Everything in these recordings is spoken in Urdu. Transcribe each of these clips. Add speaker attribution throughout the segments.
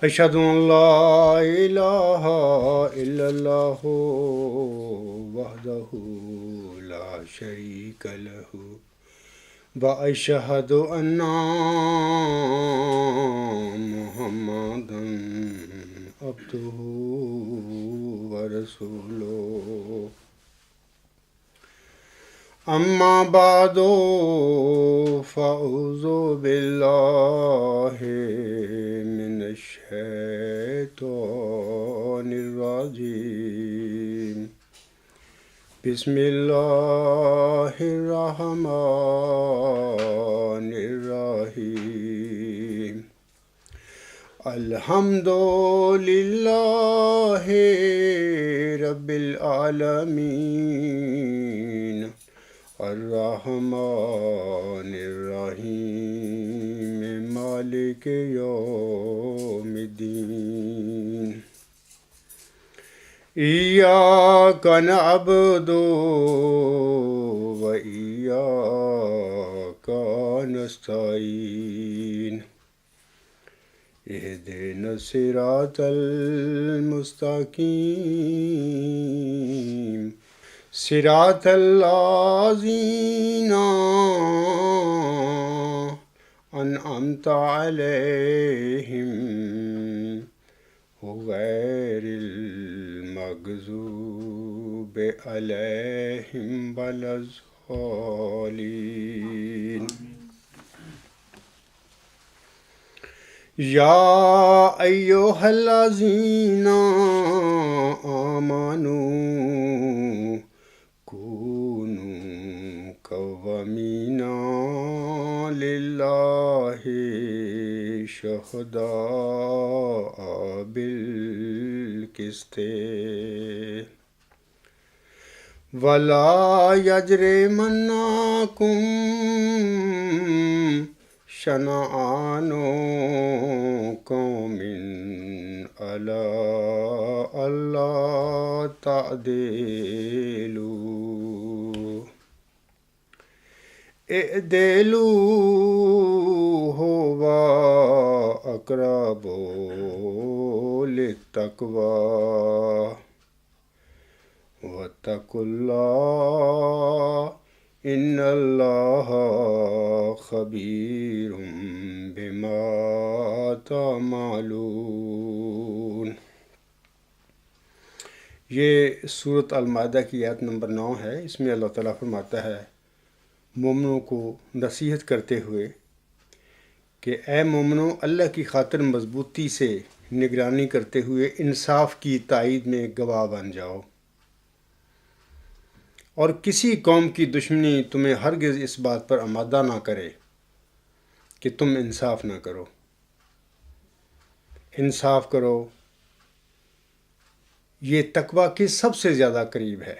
Speaker 1: أشهد أن لا إله إلا الله وحده لا شريك له وأشهد أن محمدا عبده ورسوله أما بعد فأعوذ بالله من الشيطان الرجيم بسم الله الرحمن الرحيم الحمد لله رب العالمين الرحمن الرحيم مالك يوم الدين إياك نعبد وإياك نستعين اهدنا الصراط المستقيم صراط الذين أنعمت عليهم غير المغضوب عليهم ولا الضالين يا أيها الذين آمنوا كونوا قوامين لله شهداء بالقسط ولا يجرمنكم شنآن قوم على ألا تعدلوا اعدلوا هو أقرب للتقوى واتقوا الله إن الله خبير بما تعملون۔ یہ سورۃ المائدہ کی آیت نمبر 9 ہے۔ اس میں اللہ تعالیٰ فرماتا ہے مومنوں کو نصیحت کرتے ہوئے کہ اے مومنوں، اللہ کی خاطر مضبوطی سے نگرانی کرتے ہوئے انصاف کی تائید میں گواہ بن جاؤ، اور کسی قوم کی دشمنی تمہیں ہرگز اس بات پر آمادہ نہ کرے کہ تم انصاف نہ کرو۔ انصاف کرو، یہ تقویٰ کے سب سے زیادہ قریب ہے،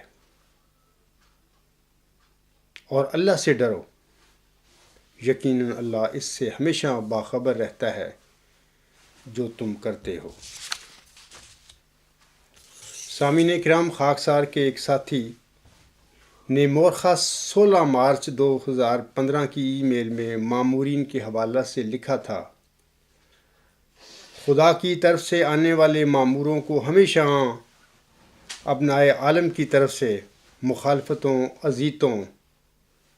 Speaker 1: اور اللہ سے ڈرو، یقیناً اللہ اس سے ہمیشہ باخبر رہتا ہے جو تم کرتے ہو۔ سامعین کرام، خاکسار کے ایک ساتھی نے مورخہ 16 مارچ 2015 کی ای میل میں مامورین کے حوالہ سے لکھا تھا، خدا کی طرف سے آنے والے ماموروں کو ہمیشہ ابنائے عالم کی طرف سے مخالفتوں، اذیتوں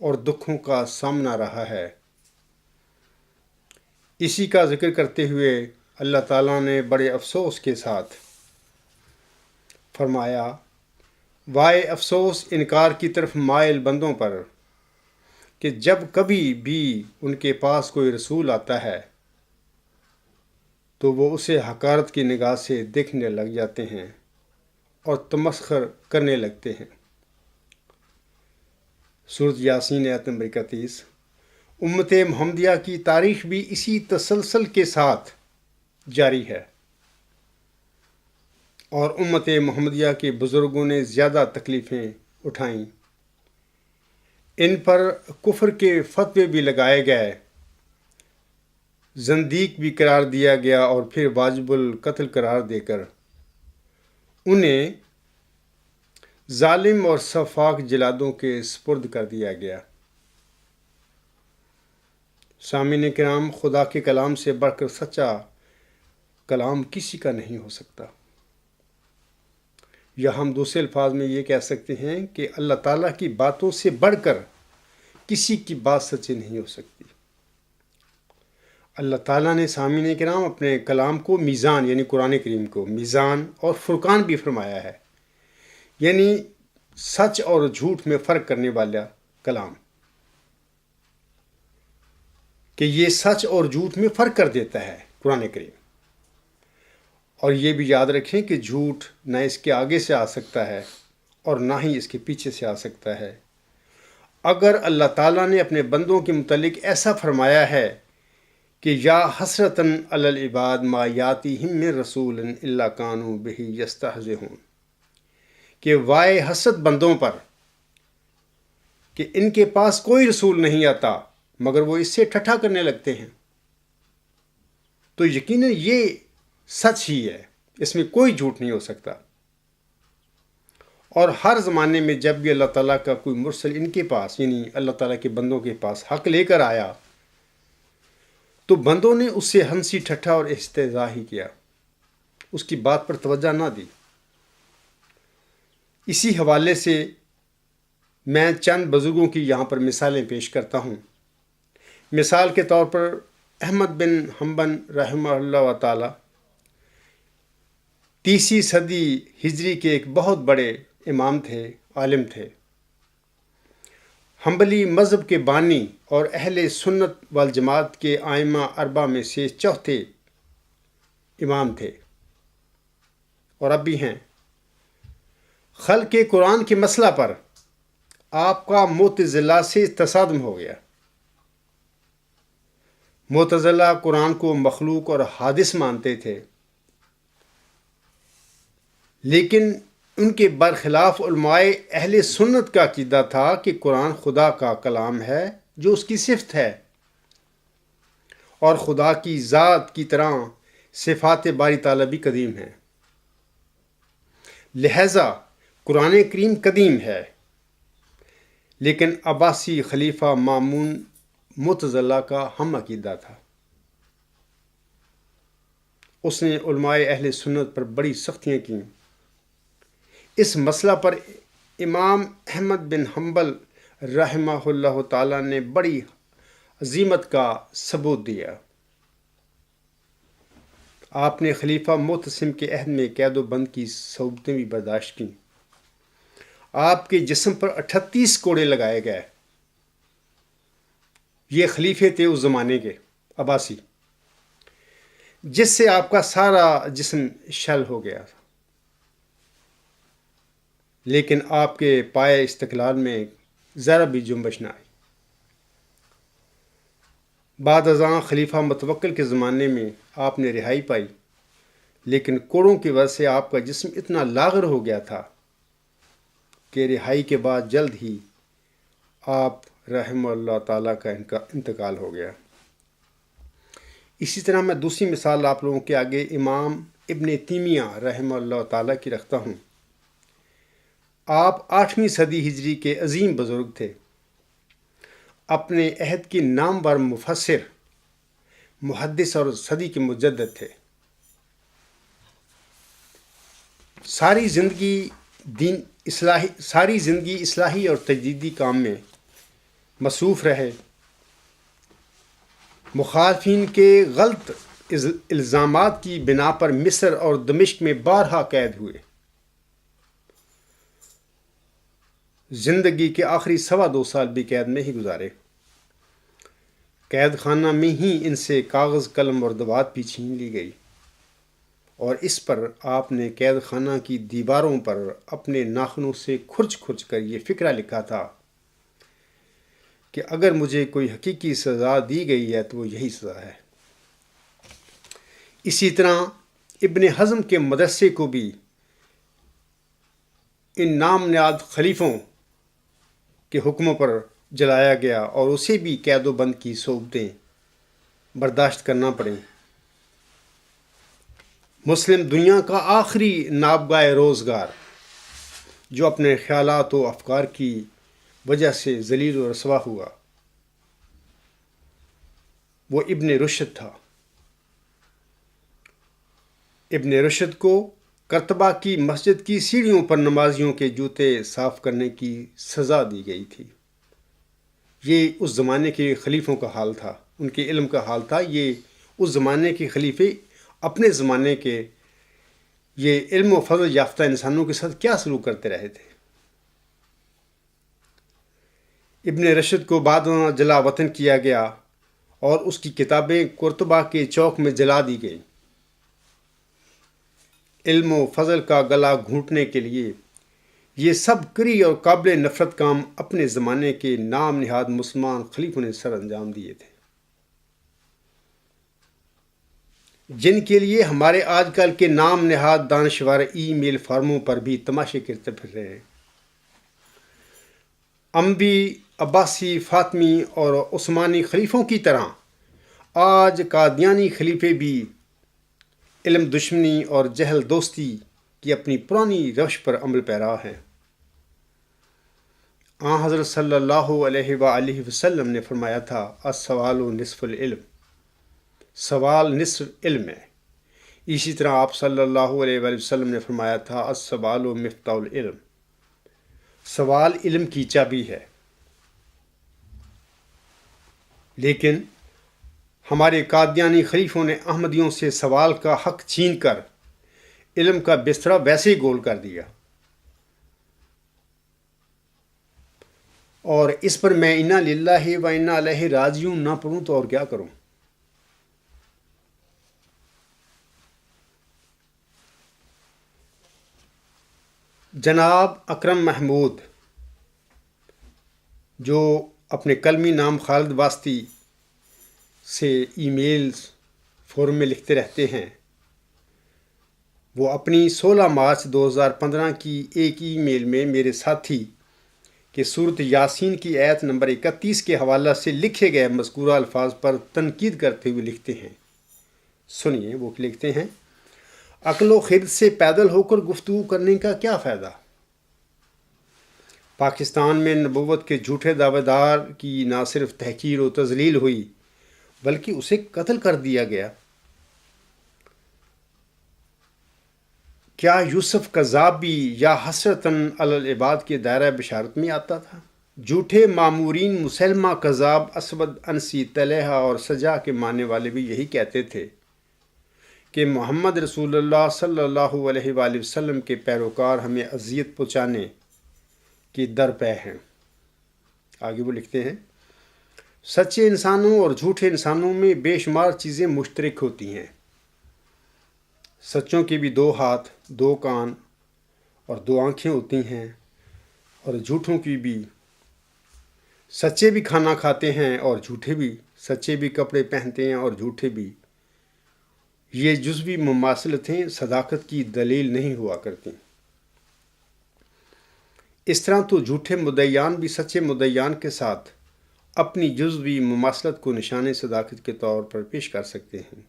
Speaker 1: اور دکھوں کا سامنا رہا ہے۔ اسی کا ذکر کرتے ہوئے اللہ تعالیٰ نے بڑے افسوس کے ساتھ فرمایا، وائے افسوس انکار کی طرف مائل بندوں پر کہ جب کبھی بھی ان کے پاس کوئی رسول آتا ہے تو وہ اسے حقارت کی نگاہ سے دیکھنے لگ جاتے ہیں اور تمسخر کرنے لگتے ہیں۔ سورۃ یاسین آیت نمبر 31۔ امت محمدیہ کی تاریخ بھی اسی تسلسل کے ساتھ جاری ہے، اور امت محمدیہ کے بزرگوں نے زیادہ تکلیفیں اٹھائیں، ان پر کفر کے فتوے بھی لگائے گئے، زندیق بھی قرار دیا گیا، اور پھر واجب القتل قرار دے کر انہیں ظالم اور سفاک جلادوں کے سپرد کر دیا گیا۔ سامعین کرام، خدا کے کلام سے بڑھ کر سچا کلام کسی کا نہیں ہو سکتا۔ یا ہم دوسرے الفاظ میں یہ کہہ سکتے ہیں کہ اللہ تعالیٰ کی باتوں سے بڑھ کر کسی کی بات سچی نہیں ہو سکتی۔ اللہ تعالیٰ نے سامعین کرام اپنے کلام کو میزان یعنی قرآن کریم کو میزان اور فرقان بھی فرمایا ہے، یعنی سچ اور جھوٹ میں فرق کرنے والا کلام، کہ یہ سچ اور جھوٹ میں فرق کر دیتا ہے قرآن کریم۔ اور یہ بھی یاد رکھیں کہ جھوٹ نہ اس کے آگے سے آ سکتا ہے اور نہ ہی اس کے پیچھے سے آ سکتا ہے۔ اگر اللہ تعالیٰ نے اپنے بندوں کے متعلق ایسا فرمایا ہے کہ یا حسرتاً علی العباد ما یاتیہم من رسول الا کانوا بہ یستہزئون، کہ وائے حسرت بندوں پر کہ ان کے پاس کوئی رسول نہیں آتا مگر وہ اس سے ٹھٹھا کرنے لگتے ہیں۔ تو یقیناً یہ سچ ہی ہے، اس میں کوئی جھوٹ نہیں ہو سکتا۔ اور ہر زمانے میں جب بھی اللہ تعالیٰ کا کوئی مرسل ان کے پاس یعنی اللہ تعالیٰ کے بندوں کے پاس حق لے کر آیا تو بندوں نے اس سے ہنسی ٹھٹھا اور استہزاء ہی کیا، اس کی بات پر توجہ نہ دی۔ اسی حوالے سے میں چند بزرگوں کی یہاں پر مثالیں پیش کرتا ہوں۔ مثال کے طور پر احمد بن حنبل رحمہ اللہ تعالی 30 صدی ہجری کے ایک بہت بڑے امام تھے، عالم تھے، حنبلی مذہب کے بانی اور اہل سنت والجماعت کے ائمہ اربعہ میں سے چوتھے امام تھے اور اب بھی ہیں۔ خلق قرآن کے مسئلہ پر آپ کا معتزلہ سے تصادم ہو گیا۔ معتزلہ قرآن کو مخلوق اور حادث مانتے تھے، لیکن ان کے برخلاف علماء اہل سنت کا عقیدہ تھا کہ قرآن خدا کا کلام ہے جو اس کی صفت ہے، اور خدا کی ذات کی طرح صفات باری تعالیٰ بھی قدیم ہیں۔ لہذا قرآن کریم قدیم ہے، لیکن عباسی خلیفہ مامون معتزلہ کا ہم عقیدہ تھا۔ اس نے علماء اہل سنت پر بڑی سختیاں کیں۔ اس مسئلہ پر امام احمد بن حنبل رحمہ اللہ تعالیٰ نے بڑی عظمت کا ثبوت دیا۔ آپ نے خلیفہ معتصم کے عہد میں قید و بند کی صعوبتیں بھی برداشت کیں۔ آپ کے جسم پر 38 کوڑے لگائے گئے۔ یہ خلیفے تھے اس زمانے کے عباسی، جس سے آپ کا سارا جسم شل ہو گیا تھا، لیکن آپ کے پائے استقلال میں ذرا بھی جنبش نہ آئی۔ بعد ازاں خلیفہ متوکل کے زمانے میں آپ نے رہائی پائی، لیکن کوڑوں کی وجہ سے آپ کا جسم اتنا لاغر ہو گیا تھا کہ رہائی کے بعد جلد ہی آپ رحمہ اللہ تعالیٰ کا انتقال ہو گیا۔ اسی طرح میں دوسری مثال آپ لوگوں کے آگے امام ابن تیمیہ رحمہ اللہ تعالیٰ کی رکھتا ہوں۔ آپ 8ویں صدی ہجری کے عظیم بزرگ تھے، اپنے عہد کے نامور مفسر، محدث اور صدی کے مجدد تھے۔ ساری زندگی اصلاحی اور تجدیدی کام میں مصروف رہے۔ مخالفین کے غلط الزامات کی بنا پر مصر اور دمشق میں بارہا قید ہوئے۔ زندگی کے آخری 2.25 سال بھی قید میں ہی گزارے۔ قید خانہ میں ہی ان سے کاغذ قلم اور دوات بھی چھین لی گئی، اور اس پر آپ نے قید خانہ کی دیواروں پر اپنے ناخنوں سے کھرچ کھرچ کر یہ فقرہ لکھا تھا کہ اگر مجھے کوئی حقیقی سزا دی گئی ہے تو وہ یہی سزا ہے۔ اسی طرح ابن حزم کے مدرسے کو بھی ان نام نہاد خلیفوں کے حکموں پر جلایا گیا اور اسے بھی قید و بند کی صعوبتیں برداشت کرنا پڑیں۔ مسلم دنیا کا آخری نابغہ روزگار جو اپنے خیالات و افکار کی وجہ سے ذلیل و رسوا ہوا، وہ ابن رشد تھا۔ ابن رشد کو کرتبہ کی مسجد کی سیڑھیوں پر نمازیوں کے جوتے صاف کرنے کی سزا دی گئی تھی۔ یہ اس زمانے کے خلیفوں کا حال تھا، ان کے علم کا حال تھا۔ یہ اس زمانے کے خلیفے اپنے زمانے کے یہ علم و فضل یافتہ انسانوں کے ساتھ کیا سلوک کرتے رہے تھے۔ ابن رشد کو بعد میں جلا وطن کیا گیا اور اس کی کتابیں قرطبہ کے چوک میں جلا دی گئیں۔ علم و فضل کا گلا گھونٹنے کے لیے یہ سب کری اور قابل نفرت کام اپنے زمانے کے نام نہاد مسلمان خلیفوں نے سر انجام دیے تھے، جن کے لیے ہمارے آج کل کے نام نہاد دانشور ای میل فارموں پر بھی تماشے کرتے پھر رہے ہیں۔ اموی، عباسی، فاطمی اور عثمانی خلیفوں کی طرح آج قادیانی خلیفے بھی علم دشمنی اور جہل دوستی کی اپنی پرانی روش پر عمل پیرا ہیں۔ آن حضرت صلی اللہ علیہ وآلہ وسلم نے فرمایا تھا، السوال نصف العلم، سوال نصف علم ہے۔ اسی طرح آپ صلی اللہ علیہ وآلہ وسلم نے فرمایا تھا، السوال مفتاح العلم، سوال علم کی چابی ہے۔ لیکن ہمارے قادیانی خلیفوں نے احمدیوں سے سوال کا حق چھین کر علم کا بستر ویسے ہی گول کر دیا، اور اس پر میں انا للہ و انا الیہ راجعون نہ پڑھوں تو اور کیا کروں۔ جناب اکرم محمود، جو اپنے کلمی نام خالد واسطی سے ای میلز فورم میں لکھتے رہتے ہیں، وہ اپنی 16 مارچ 2015 کی ایک ای میل میں میرے ساتھی کہ سورۃ یاسین کی آیت نمبر 31 کے حوالہ سے لکھے گئے مذکورہ الفاظ پر تنقید کرتے ہوئے لکھتے ہیں۔ سنیے، وہ لکھتے ہیں، عقل و خرد سے پیدل ہو کر گفتگو کرنے کا کیا فائدہ؟ پاکستان میں نبوت کے جھوٹے دعوے دار کی نہ صرف تحقیر و تذلیل ہوئی بلکہ اسے قتل کر دیا گیا۔ کیا یوسف کذاب بھی یا حسرتاً علی العباد کے دائرہ بشارت میں آتا تھا؟ جھوٹے مامورین مسلمہ کذاب، اسود، انسی، طلحہ اور سجا کے ماننے والے بھی یہی کہتے تھے کہ محمد رسول اللہ صلی اللہ علیہ وآلہ وسلم کے پیروکار ہمیں اذیت پہنچانے کی درپے ہیں۔ آگے وہ لکھتے ہیں، سچے انسانوں اور جھوٹے انسانوں میں بے شمار چیزیں مشترک ہوتی ہیں۔ سچوں کے بھی 2 ہاتھ، 2 کان اور 2 آنکھیں ہوتی ہیں، اور جھوٹوں کی بھی۔ سچے بھی کھانا کھاتے ہیں اور جھوٹے بھی، سچے بھی کپڑے پہنتے ہیں اور جھوٹے بھی۔ یہ جزوی مماثلتیں صداقت کی دلیل نہیں ہوا کرتی۔ اس طرح تو جھوٹے مدعیان بھی سچے مدعیان کے ساتھ اپنی جزوی مماثلت کو نشان صداقت کے طور پر پیش کر سکتے ہیں۔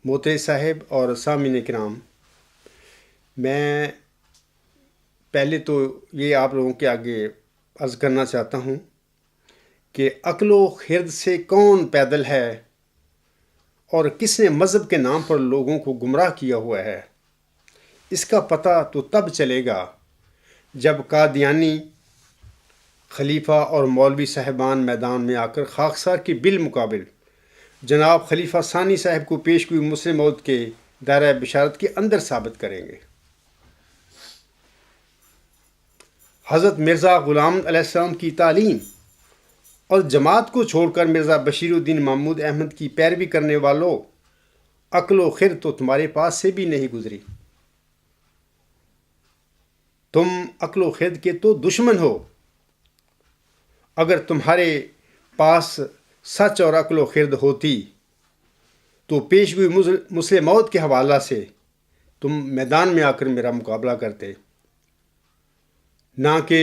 Speaker 1: محترم صاحب اور سامعین کرام، میں پہلے تو یہ آپ لوگوں کے آگے عرض کرنا چاہتا ہوں کہ عقل و خرد سے کون پیدل ہے اور کس نے مذہب کے نام پر لوگوں کو گمراہ کیا ہوا ہے، اس کا پتہ تو تب چلے گا جب قادیانی خلیفہ اور مولوی صاحبان میدان میں آ کر خاکسار کے بالمقابل جناب خلیفہ ثانی صاحب کو پیش ہوئی مسلم موت کے دائرہ بشارت کے اندر ثابت کریں گے۔ حضرت مرزا غلام علیہ السلام کی تعلیم اور جماعت کو چھوڑ کر مرزا بشیر الدین محمود احمد کی پیروی کرنے والوں، عقل و خرد تو تمہارے پاس سے بھی نہیں گزری۔ تم عقل و خرد کے تو دشمن ہو۔ اگر تمہارے پاس سچ اور عقل و خرد ہوتی تو پیش ہوئی مسلم موت کے حوالہ سے تم میدان میں آ کر میرا مقابلہ کرتے، نہ کہ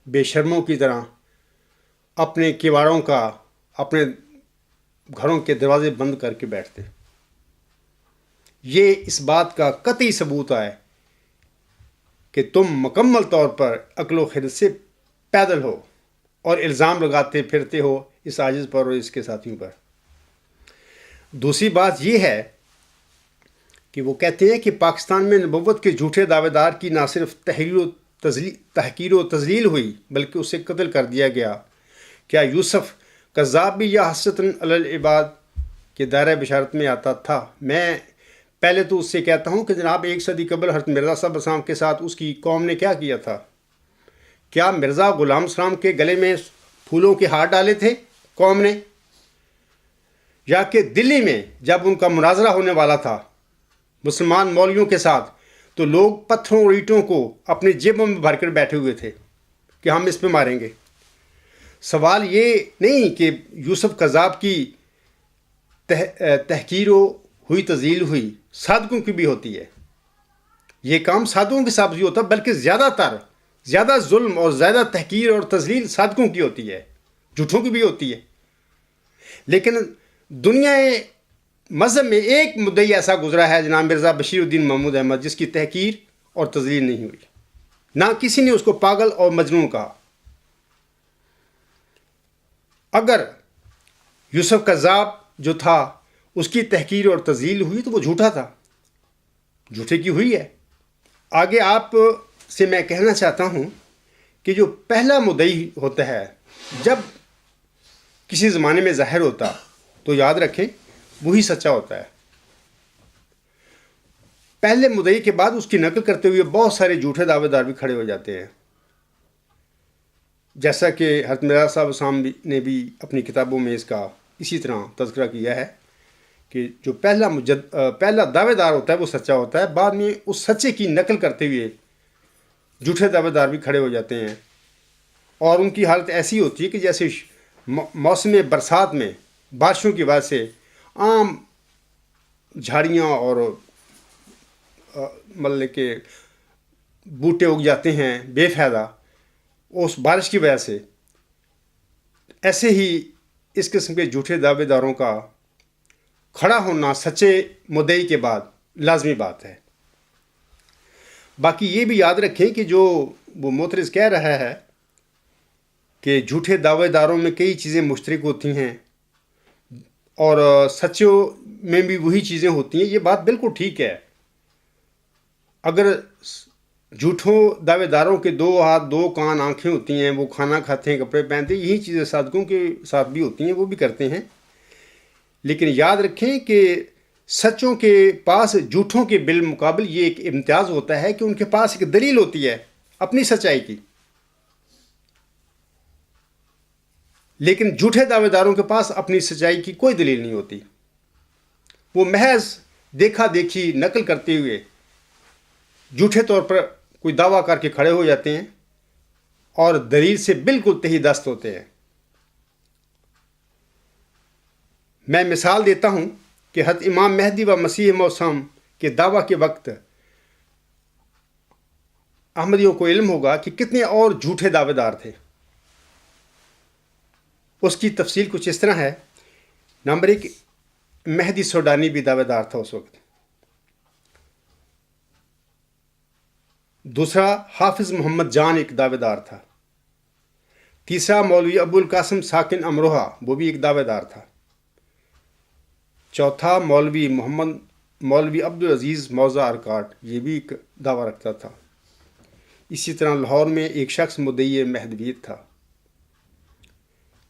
Speaker 1: بے شرموں کی طرح اپنے کیواڑوں کا، اپنے گھروں کے دروازے بند کر کے بیٹھتے۔ یہ اس بات کا قطعی ثبوت ہے کہ تم مکمل طور پر عقل و خرد سے پیدل ہو اور الزام لگاتے پھرتے ہو اس عاجز پر اور اس کے ساتھیوں پر۔ دوسری بات یہ ہے کہ وہ کہتے ہیں کہ پاکستان میں نبوت کے جھوٹے دعوے دار کی نہ صرف تحقیر و تذلیل ہوئی بلکہ اسے قتل کر دیا گیا۔ کیا یوسف کذاب بھی یا حسرتاً علی العباد کے دائرۂ بشارت میں آتا تھا؟ میں پہلے تو اس سے کہتا ہوں کہ جناب 1 صدی قبل حضرت مرزا صاحب السلام کے ساتھ اس کی قوم نے کیا کیا تھا؟ کیا مرزا غلام السلام کے گلے میں پھولوں کے ہار ڈالے تھے قوم نے؟ یا کہ دلی میں جب ان کا مناظرہ ہونے والا تھا مسلمان مولویوں کے ساتھ تو لوگ پتھروں اور اینٹوں کو اپنی جیبوں میں بھر کر بیٹھے ہوئے تھے کہ ہم اس پہ ماریں گے؟ سوال یہ نہیں کہ یوسف کذاب کی تحقیر ہوئی تذلیل ہوئی، صادقوں کی بھی ہوتی ہے۔ یہ کام صادقوں کے ساتھ بھی ہوتا ہے، بلکہ زیادہ ظلم اور زیادہ تحقیر اور تذلیل صادقوں کی ہوتی ہے، جھوٹوں کی بھی ہوتی ہے۔ لیکن دنیا مذہب میں ایک مدعی ایسا گزرا ہے جناب مرزا بشیر الدین محمود احمد، جس کی تحقیر اور تذلیل نہیں ہوئی، نہ کسی نے اس کو پاگل اور مجنون کہا۔ اگر یوسف کذاب جو تھا اس کی تحقیر اور تذلیل ہوئی تو وہ جھوٹا تھا، جھوٹے کی ہوئی ہے۔ آگے آپ سے میں کہنا چاہتا ہوں کہ جو پہلا مدعی ہوتا ہے جب کسی زمانے میں ظاہر ہوتا تو یاد رکھیں وہی سچا ہوتا ہے۔ پہلے مدعی کے بعد اس کی نقل کرتے ہوئے بہت سارے جھوٹے دعوے دار بھی کھڑے ہو جاتے ہیں، جیسا کہ حضرت مرزا صاحب السلام نے بھی اپنی کتابوں میں اس کا اسی طرح تذکرہ کیا ہے کہ جو پہلا دعوے دار ہوتا ہے وہ سچا ہوتا ہے، بعد میں اس سچے کی نقل کرتے ہوئے جھوٹے دعوے دار بھی کھڑے ہو جاتے ہیں، اور ان کی حالت ایسی ہوتی ہے کہ جیسے موسم برسات میں بارشوں کی وجہ سے عام جھاڑیاں اور مطلب کہ بوٹے اگ جاتے ہیں بے فائدہ اس بارش کی وجہ سے، ایسے ہی اس قسم کے جھوٹے دعوے داروں کا کھڑا ہونا سچے مدعی کے بعد لازمی بات ہے۔ باقی یہ بھی یاد رکھیں کہ جو وہ معترض کہہ رہا ہے کہ جھوٹے دعوے داروں میں کئی چیزیں مشترک ہوتی ہیں اور سچوں میں بھی وہی چیزیں ہوتی ہیں، یہ بات بالکل ٹھیک ہے۔ اگر جھوٹوں دعوے داروں کے 2 ہاتھ 2 کان آنکھیں ہوتی ہیں، وہ کھانا کھاتے ہیں، کپڑے پہنتے ہیں، یہی چیزیں صادقوں کے ساتھ بھی ہوتی ہیں، وہ بھی کرتے ہیں۔ لیکن یاد رکھیں کہ سچوں کے پاس جھوٹوں کے بالمقابل یہ ایک امتیاز ہوتا ہے کہ ان کے پاس ایک دلیل ہوتی ہے اپنی سچائی کی، لیکن جھوٹے دعوے داروں کے پاس اپنی سچائی کی کوئی دلیل نہیں ہوتی۔ وہ محض دیکھا دیکھی نقل کرتے ہوئے جھوٹے طور پر کوئی دعویٰ کر کے کھڑے ہو جاتے ہیں اور دلیل سے بالکل تہی دست ہوتے ہیں۔ میں مثال دیتا ہوں کہ حضرت امام مہدی و مسیح موسم کے دعویٰ کے وقت احمدیوں کو علم ہوگا کہ کتنے اور جھوٹے دعوے دار تھے۔ اس کی تفصیل کچھ اس طرح ہے۔ نمبر 1، مہدی سوڈانی بھی دعوے دار تھا اس وقت۔ دوسرا، حافظ محمد جان ایک دعوے دار تھا۔ تیسرا، مولوی ابو القاسم ساکن امروہہ، وہ بھی ایک دعوے دار تھا۔ چوتھا، مولوی عبدالعزیز موضع ارکاٹ، یہ بھی ایک دعویٰ رکھتا تھا۔ اسی طرح لاہور میں ایک شخص مدعی مہدویت تھا۔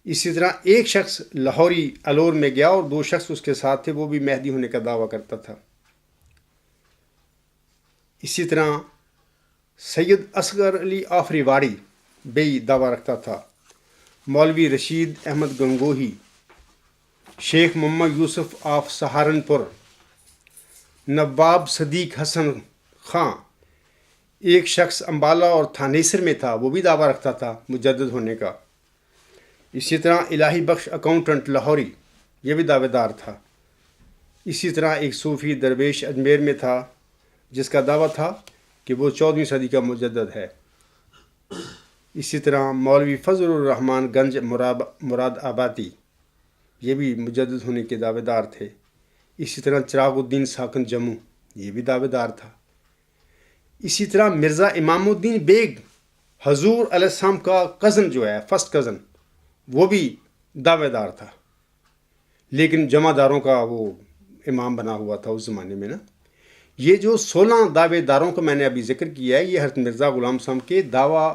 Speaker 1: اسی طرح ایک شخص لاہوری الور میں گیا اور 2 شخص اس کے ساتھ تھے، وہ بھی مہدی ہونے کا دعویٰ کرتا تھا۔ اسی طرح سید اصغر علی آفری واڑی بھی دعویٰ رکھتا تھا۔ مولوی رشید احمد گنگوہی، شیخ محمد یوسف آف سہارنپور، نواب صدیق حسن خان، ایک شخص امبالہ اور تھانیسر میں تھا، وہ بھی دعویٰ رکھتا تھا مجدد ہونے کا۔ اسی طرح الہی بخش اکاؤنٹنٹ لاہوری، یہ بھی دعوے دار تھا۔ اسی طرح ایک صوفی درویش اجمیر میں تھا جس کا دعویٰ تھا کہ وہ 14ویں صدی کا مجدد ہے۔ اسی طرح مولوی فضل الرحمن گنج مراد آبادی، یہ بھی مجدد ہونے کے دعوے دار تھے۔ اسی طرح چراغ الدین ساکن جموں، یہ بھی دعوے دار تھا۔ اسی طرح مرزا امام الدین بیگ، حضور علیہ السلام کا کزن جو ہے، فرسٹ کزن، وہ بھی دعوے دار تھا۔ لیکن جمع داروں کا وہ امام بنا ہوا تھا اس زمانے میں نا۔ یہ جو 16 دعوے داروں کا میں نے ابھی ذکر کیا ہے، یہ حضرت مرزا غلام صاحب کے دعویٰ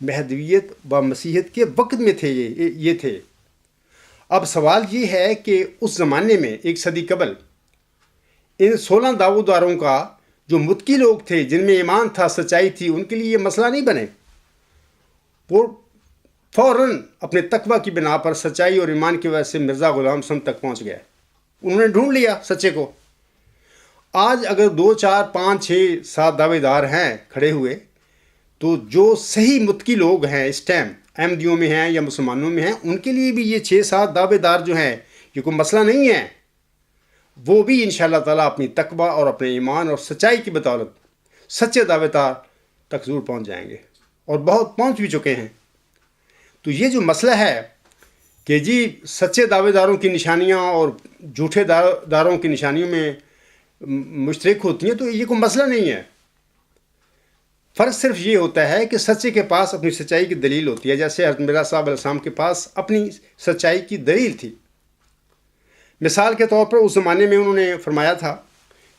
Speaker 1: مہدویت و مسیحیت کے وقت میں تھے، یہ تھے۔ اب سوال یہ ہے کہ اس زمانے میں ایک صدی قبل ان 16 دعوے داروں کا جو متقی لوگ تھے، جن میں ایمان تھا، سچائی تھی، ان کے لیے یہ مسئلہ نہیں بنے؟ وہ فوراً اپنے تقوی کی بنا پر سچائی اور ایمان کی وجہ سے مرزا غلام صاحب تک پہنچ گئے، انہوں نے ڈھونڈ لیا سچے کو۔ آج اگر 2 4 5 6 7 دعوے دار ہیں کھڑے ہوئے، تو جو صحیح متقی لوگ ہیں اس ٹائم احمدیوں میں ہیں یا مسلمانوں میں ہیں، ان کے لیے بھی یہ 6 7 دعوے دار جو ہیں یہ کوئی مسئلہ نہیں ہے۔ وہ بھی انشاءاللہ تعالیٰ اپنی تقوی اور اپنے ایمان اور سچائی کی بدولت سچے دعوے دار تک ضرور پہنچ جائیں گے، اور بہت پہنچ بھی چکے ہیں۔ تو یہ جو مسئلہ ہے کہ جی سچے دعوے داروں کی نشانیاں اور جھوٹے داروں کی نشانیوں میں مشترک ہوتی ہیں، تو یہ کوئی مسئلہ نہیں ہے۔ فرق صرف یہ ہوتا ہے کہ سچے کے پاس اپنی سچائی کی دلیل ہوتی ہے، جیسے حضرت مرزا صاحب علیہ السلام کے پاس اپنی سچائی کی دلیل تھی۔ مثال کے طور پر اس زمانے میں انہوں نے فرمایا تھا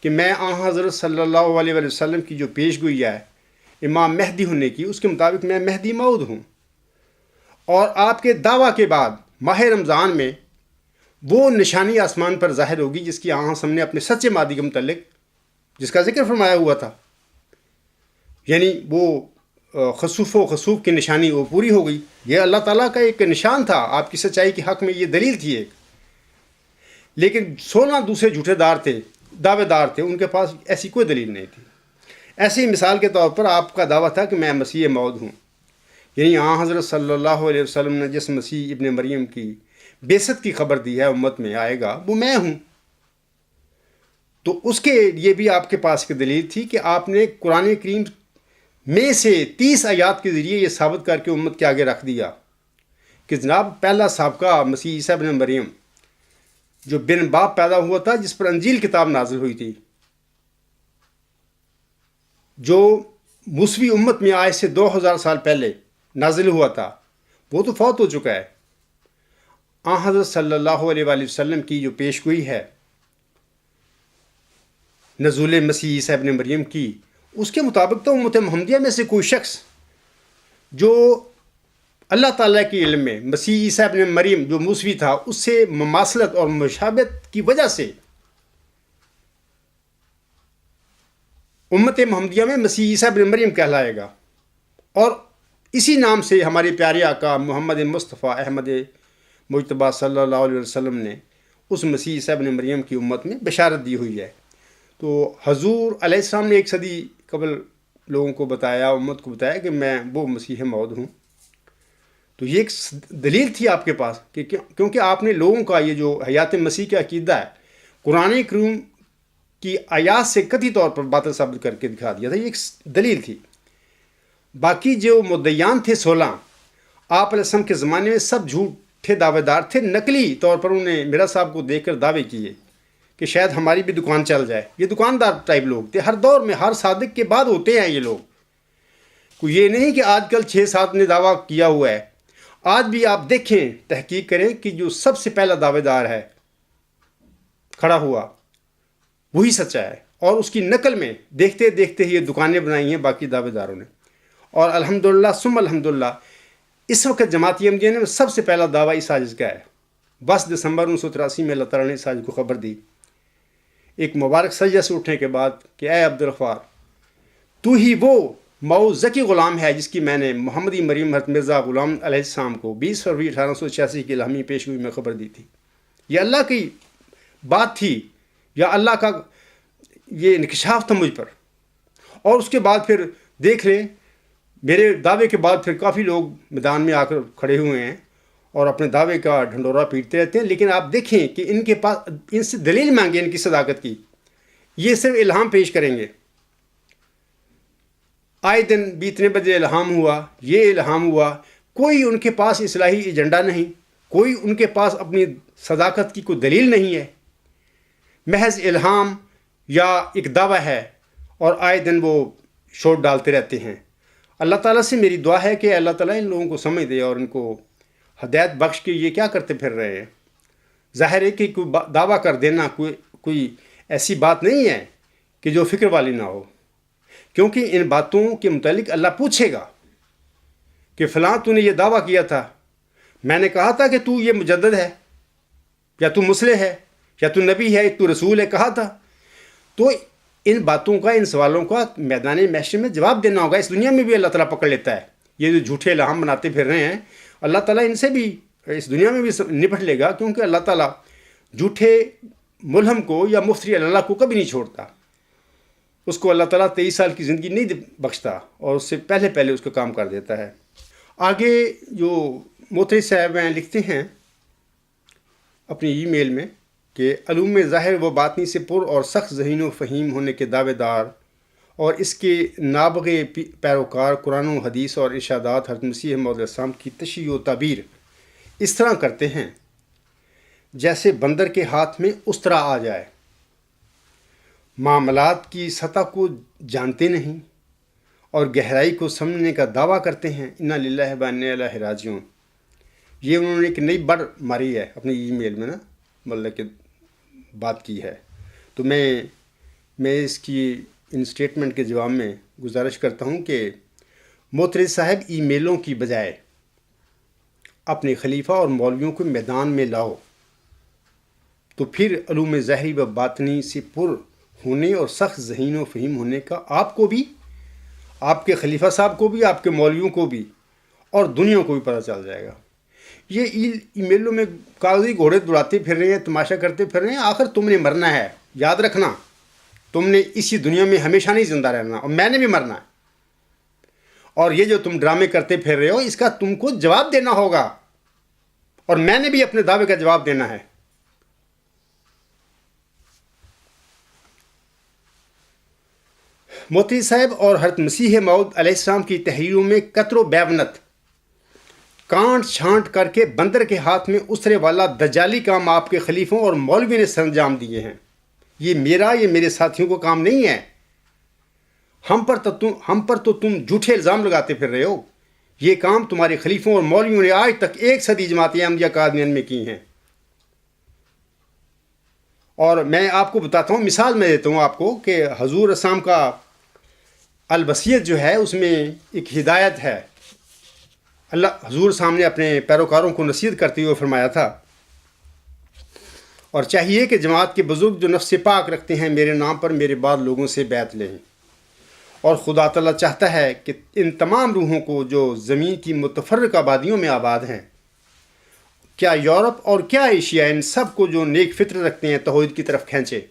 Speaker 1: کہ میں آن حضرت صلی اللہ علیہ وسلم کی جو پیش گوئی ہے امام مہدی ہونے کی، اس کے مطابق میں مہدی موعود ہوں، اور آپ کے دعویٰ کے بعد ماہ رمضان میں وہ نشانی آسمان پر ظاہر ہوگی جس کی آن ہم نے اپنے سچے مادی کے متعلق جس کا ذکر فرمایا ہوا تھا، یعنی وہ خسوف و خسوف کی نشانی وہ پوری ہو گئی۔ یہ اللہ تعالیٰ کا ایک نشان تھا، آپ کی سچائی کے حق میں یہ دلیل تھی ایک۔ لیکن 16 دوسرے جھوٹے دعوے دار تھے، ان کے پاس ایسی کوئی دلیل نہیں تھی۔ ایسی مثال کے طور پر آپ کا دعویٰ تھا کہ میں مسیح موعود ہوں، یعنی حضرت صلی اللہ علیہ وسلم نے جس مسیح ابن مریم کی بعثت کی خبر دی ہے امت میں آئے گا، وہ میں ہوں۔ تو اس کے لیے بھی آپ کے پاس کی دلیل تھی کہ آپ نے قرآن کریم میں سے 30 آیات کے ذریعے یہ ثابت کر کے امت کے آگے رکھ دیا کہ جناب پہلا سابقہ مسیح عیسیٰ ابن مریم جو بن باپ پیدا ہوا تھا، جس پر انجیل کتاب نازل ہوئی تھی، جو موسوی امت میں آج سے 2000 سال پہلے نازل ہوا تھا، وہ تو فوت ہو چکا ہے۔ حضرت صلی اللہ علیہ وآلہ وسلم کی جو پیش گوئی ہے نزول مسیح عیسیٰ ابن مریم کی، اس کے مطابق تو امت محمدیہ میں سے کوئی شخص جو اللہ تعالیٰ کے علم میں مسیح عیسیٰ ابن مریم جو موسوی تھا اس سے مماثلت اور مشابہت کی وجہ سے امت محمدیہ میں مسیح عیسیٰ ابن مریم کہلائے گا، اور اسی نام سے ہمارے پیارے آقا محمد مصطفیٰ احمد مجتبیٰ صلی اللہ علیہ وسلم نے اس مسیح عیسیٰ ابن مریم کی امت میں بشارت دی ہوئی ہے۔ تو حضور علیہ السلام نے 1 صدی قبل لوگوں کو بتایا، امت کو بتایا کہ میں وہ مسیح موعود ہوں۔ تو یہ ایک دلیل تھی آپ کے پاس کہ کیونکہ آپ نے لوگوں کا یہ جو حیات مسیح کا عقیدہ ہے قرآن کریم کی آیات سے قطعی طور پر باطل ثابت کر کے دکھا دیا تھا، یہ ایک دلیل تھی۔ باقی جو مدعیان تھے 16 آپ علیہ السلام کے زمانے میں، سب جھوٹے دعوے دار تھے، نقلی طور پر انہوں نے مرزا صاحب کو دیکھ کر دعوے کیے کہ شاید ہماری بھی دکان چل جائے۔ یہ دکاندار ٹائپ لوگ تھے، ہر دور میں ہر صادق کے بعد ہوتے ہیں یہ لوگ، کوئی یہ نہیں کہ آج کل 6 7 نے دعویٰ کیا ہوا ہے۔ آج بھی آپ دیکھیں، تحقیق کریں کہ جو سب سے پہلا دعوے دار ہے کھڑا ہوا وہی سچا ہے، اور اس کی نقل میں دیکھتے دیکھتے ہی یہ دکانیں بنائی ہیں باقی دعوے داروں نے۔ اور الحمدللہ ثم الحمدللہ اس وقت جماعت احمدیہ نے سب سے پہلا دعویٰ اس سازش کا ہے۔ 10 دسمبر 1983 میں اللہ تعالیٰ نے اس سازش کو خبر دی، ایک مبارک سجدہ سے اٹھنے کے بعد کہ اے عبدالغفار، تو ہی وہ موعود ذکی غلام ہے جس کی میں نے محمدی مریم حضرت مرزا غلام علیہ السلام کو 20 فروری 1886 کی الہامی پیشگوئی میں خبر دی تھی۔ یہ اللہ کی بات تھی یا اللہ کا یہ انکشاف تھا مجھ پر۔ اور اس کے بعد پھر دیکھ لیں، میرے دعوے کے بعد پھر کافی لوگ میدان میں آ کر کھڑے ہوئے ہیں اور اپنے دعوے کا ڈھنڈورا پیٹتے رہتے ہیں، لیکن آپ دیکھیں کہ ان کے پاس ان سے دلیل مانگیں ان کی صداقت کی، یہ صرف الہام پیش کریں گے۔ آئے دن بھی اتنے بجے الہام ہوا، یہ الہام ہوا، کوئی ان کے پاس اصلاحی ایجنڈا نہیں، کوئی ان کے پاس اپنی صداقت کی کوئی دلیل نہیں ہے، محض الہام یا ایک دعویٰ ہے، اور آئے دن وہ شوٹ ڈالتے رہتے ہیں۔ اللہ تعالیٰ سے میری دعا ہے کہ اللہ تعالیٰ ان لوگوں کو سمجھ دے اور ان کو ہدایت بخش کے یہ کیا کرتے پھر رہے ہیں۔ ظاہر ہے کہ کوئی دعویٰ کر دینا کوئی ایسی بات نہیں ہے کہ جو فکر والی نہ ہو، کیونکہ ان باتوں کے متعلق اللہ پوچھے گا کہ فلاں تو نے یہ دعویٰ کیا تھا، میں نے کہا تھا کہ تو یہ مجدد ہے، یا تو مصلح ہے، یا تو نبی ہے، تو رسول ہے، کہا تھا. تو ان باتوں کا، ان سوالوں کا میدان محشر میں جواب دینا ہوگا. اس دنیا میں بھی اللہ تعالیٰ پکڑ لیتا ہے. یہ جو جھوٹے الہام بناتے پھر رہے ہیں، اللہ تعالیٰ ان سے بھی اس دنیا میں بھی نپٹ لے گا، کیونکہ اللہ تعالیٰ جھوٹے ملہم کو یا مفتری اللہ کو کبھی نہیں چھوڑتا. اس کو اللہ تعالیٰ 23 سال کی زندگی نہیں بخشتا اور اس سے پہلے اس کا کام کر دیتا ہے. آگے جو موتری صاحب ہیں لکھتے ہیں اپنی ای میل میں کہ علوم ظاہر و باطنی سے پر اور سخت ذہین و فہیم ہونے کے دعوے دار اور اس کے نابغے پیروکار قرآن و حدیث اور ارشادات حضرت مسیح موعود علیہ السلام کی تشریح و تعبیر اس طرح کرتے ہیں جیسے بندر کے ہاتھ میں استرا آ جائے. معاملات کی سطح کو جانتے نہیں اور گہرائی کو سمجھنے کا دعویٰ کرتے ہیں. انا للہ و انا الیہ راجعون. یہ انہوں نے ایک نئی بڑ ماری ہے اپنی ای میل میں نا، مطلب کہ بات کی ہے. تو میں اس کی ان سٹیٹمنٹ کے جواب میں گزارش کرتا ہوں کہ موترز صاحب ای میلوں کی بجائے اپنے خلیفہ اور مولویوں کو میدان میں لاؤ، تو پھر علوم ظاہری و باطنی سے پر ہونے اور سخت ذہین و فہیم ہونے کا آپ کو بھی، آپ کے خلیفہ صاحب کو بھی، آپ کے مولویوں کو بھی اور دنیا کو بھی پتہ چل جائے گا. یہ ای میلوں میں کاغذی گھوڑے دوڑاتے پھر رہے ہیں، تماشا کرتے پھر رہے ہیں. آخر تم نے مرنا ہے، یاد رکھنا. تم نے اسی دنیا میں ہمیشہ نہیں زندہ رہنا، اور میں نے بھی مرنا ہے. اور یہ جو تم ڈرامے کرتے پھر رہے ہو، اس کا تم کو جواب دینا ہوگا، اور میں نے بھی اپنے دعوے کا جواب دینا ہے. موتی صاحب اور حضرت مسیح موعود علیہ السلام کی تحریروں میں قطر و بیونت کانٹ چھانٹ کر کے بندر کے ہاتھ میں اسرے والا دجالی کام آپ کے خلیفوں اور مولوی نے سر انجام دیے ہیں. یہ میرے ساتھیوں کو کام نہیں ہے. ہم پر تو تم جھوٹے الزام لگاتے پھر رہے ہو. یہ کام تمہارے خلیفوں اور مولویوں نے آج تک 1 صدی جماعت احمدیہ قادیان میں کی ہیں. اور میں آپ کو بتاتا ہوں، مثال میں دیتا ہوں آپ کو کہ حضور اسلام کا الوصیت جو ہے اس میں ایک ہدایت ہے. اللہ حضور سامنے اپنے پیروکاروں کو نصیحت کرتے ہوئے فرمایا تھا، اور چاہیے کہ جماعت کے بزرگ جو نفس پاک رکھتے ہیں میرے نام پر میرے بعد لوگوں سے بیعت لیں. اور خدا تعالیٰ چاہتا ہے کہ ان تمام روحوں کو جو زمین کی متفرق آبادیوں میں آباد ہیں، کیا یورپ اور کیا ایشیا، ان سب کو جو نیک فطر رکھتے ہیں توحید کی طرف کھینچے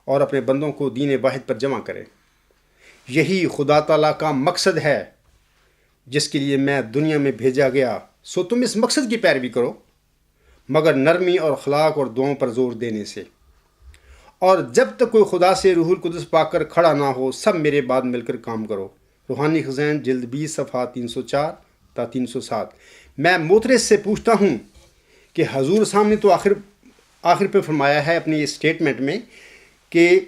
Speaker 1: اور اپنے بندوں کو دین واحد پر جمع کرے. یہی خدا تعالیٰ کا مقصد ہے جس کے لیے میں دنیا میں بھیجا گیا. سو تم اس مقصد کی پیروی کرو، مگر نرمی اور اخلاق اور دعاؤں پر زور دینے سے. اور جب تک کوئی خدا سے روح القدس پا کر کھڑا نہ ہو، سب میرے بعد مل کر کام کرو. روحانی خزائن جلد 20 صفحہ 304 تا 307. میں موترز سے پوچھتا ہوں کہ حضور صاحب نے تو آخر پہ فرمایا ہے اپنی اس سٹیٹمنٹ میں کہ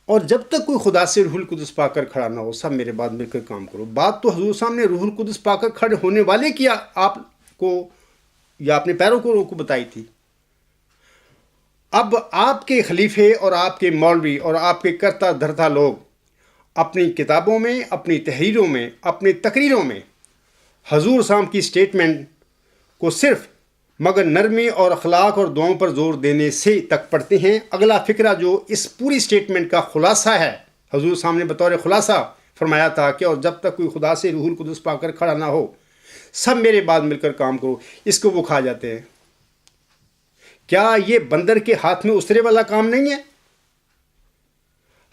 Speaker 1: اور جب تک کوئی خدا سے روح القدس پا کر کھڑا نہ ہو، سب میرے بعد مل کر کام کرو. بات تو حضور صاحب نے روح القدس پا کر کھڑے ہونے والے کی آپ کو یا اپنے پیروکاروں کو بتائی تھی. اب آپ کے خلیفے اور آپ کے مولوی اور آپ کے کرتا دھرتا لوگ اپنی کتابوں میں، اپنی تحریروں میں، اپنی تقریروں میں حضور صاحب کی سٹیٹمنٹ کو صرف مگر نرمی اور اخلاق اور دعاؤں پر زور دینے سے تک پڑھتے ہیں. اگلا فقرہ جو اس پوری سٹیٹمنٹ کا خلاصہ ہے، حضور صاحب نے بطور خلاصہ فرمایا تھا کہ اور جب تک کوئی خدا سے روح القدس پا کر کھڑا نہ ہو، سب میرے بعد مل کر کام کرو. اس کو وہ کھا جاتے ہیں. کیا یہ بندر کے ہاتھ میں اسرے والا کام نہیں ہے؟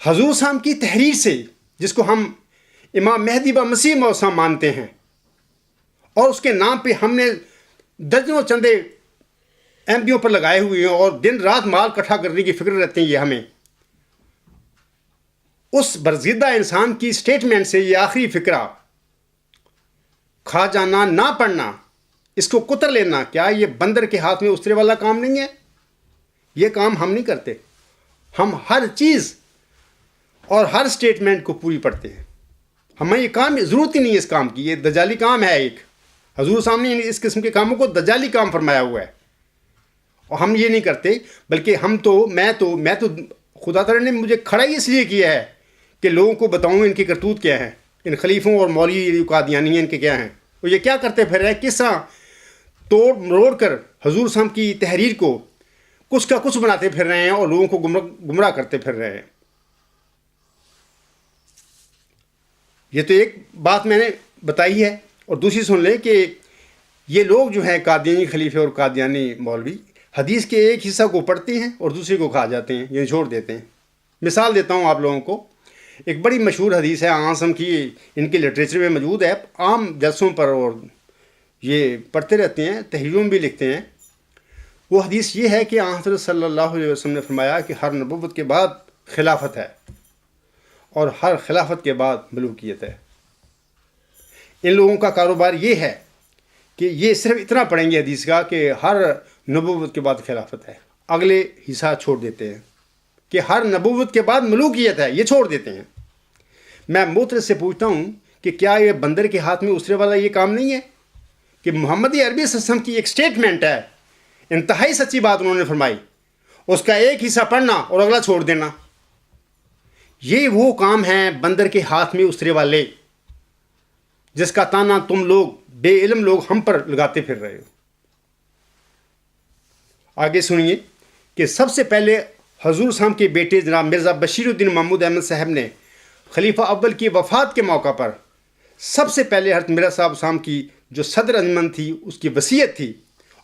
Speaker 1: حضور صاحب کی تحریر سے، جس کو ہم امام مہدی و مسیح موعود مانتے ہیں، اور اس کے نام پہ ہم نے درجنوں چندے احمدیوں پر لگائے ہوئے ہیں اور دن رات مال اکٹھا کرنے کی فکر رہتے ہیں یہ ہمیں، اس برزیدہ انسان کی سٹیٹمنٹ سے یہ آخری فقرہ کھا جانا، نہ پڑھنا، اس کو کتر لینا، کیا یہ بندر کے ہاتھ میں اسرے والا کام نہیں ہے؟ یہ کام ہم نہیں کرتے. ہم ہر چیز اور ہر سٹیٹمنٹ کو پوری پڑھتے ہیں. ہمیں یہ کام ضرورت ہی نہیں ہے اس کام کی. یہ دجالی کام ہے ایک. حضور صاحب نے اس قسم کے کاموں کو دجالی کام فرمایا ہوا ہے. اور ہم یہ نہیں کرتے، بلکہ میں تو خدا تعالیٰ نے مجھے کھڑا ہی اس لیے کیا ہے کہ لوگوں کو بتاؤں ان کی کرتوت کیا ہے، ان خلیفوں اور مولوی قادیانی ان کے کیا ہیں، اور یہ کیا کرتے پھر رہے، کس طرح توڑ مروڑ کر حضور صلی اللہ علیہ وسلم کی تحریر کو کچھ کا کچھ بناتے پھر رہے ہیں اور لوگوں کو گمراہ کرتے پھر رہے ہیں۔ یہ تو ایک بات میں نے بتائی ہے، اور دوسری سن لیں کہ یہ لوگ جو ہیں قادیانی خلیفے اور قادیانی مولوی حدیث کے ایک حصہ کو پڑھتے ہیں اور دوسرے کو کھا جاتے ہیں، یعنی چھوڑ دیتے ہیں۔ مثال دیتا ہوں آپ لوگوں کو، ایک بڑی مشہور حدیث ہے عاصم کی، ان کے لٹریچر میں موجود ہے، عام جلسوں پر اور یہ پڑھتے رہتے ہیں، تحریروں میں بھی لکھتے ہیں۔ وہ حدیث یہ ہے کہ حضرت صلی اللہ علیہ وسلم نے فرمایا کہ ہر نبوت کے بعد خلافت ہے اور ہر خلافت کے بعد ملوکیت ہے۔ ان لوگوں کا کاروبار یہ ہے کہ یہ صرف اتنا پڑھیں گے حدیث کا کہ ہر نبوت کے بعد خلافت ہے، اگلے حصہ چھوڑ دیتے ہیں کہ ہر نبوت کے بعد ملوکیت ہے، یہ چھوڑ دیتے ہیں۔ میں معترض سے پوچھتا ہوں کہ کیا یہ بندر کے ہاتھ میں اسرے والا یہ کام نہیں ہے کہ محمد عربی صلی اللہ علیہ وسلم کی ایک سٹیٹمنٹ ہے، انتہائی سچی بات انہوں نے فرمائی، اس کا ایک حصہ پڑھنا اور اگلا چھوڑ دینا، یہ وہ کام ہے بندر کے ہاتھ میں اسرے والے، جس کا تانا تم لوگ بے علم لوگ ہم پر لگاتے پھر رہے ہو۔ آگے سنیے کہ سب سے پہلے حضور صاحب کے بیٹے جناب مرزا بشیر الدین محمود احمد صاحب نے خلیفہ اول کی وفات کے موقع پر سب سے پہلے حضرت مرزا صاحب کی جو صدر انجمن تھی اس کی وصیت تھی،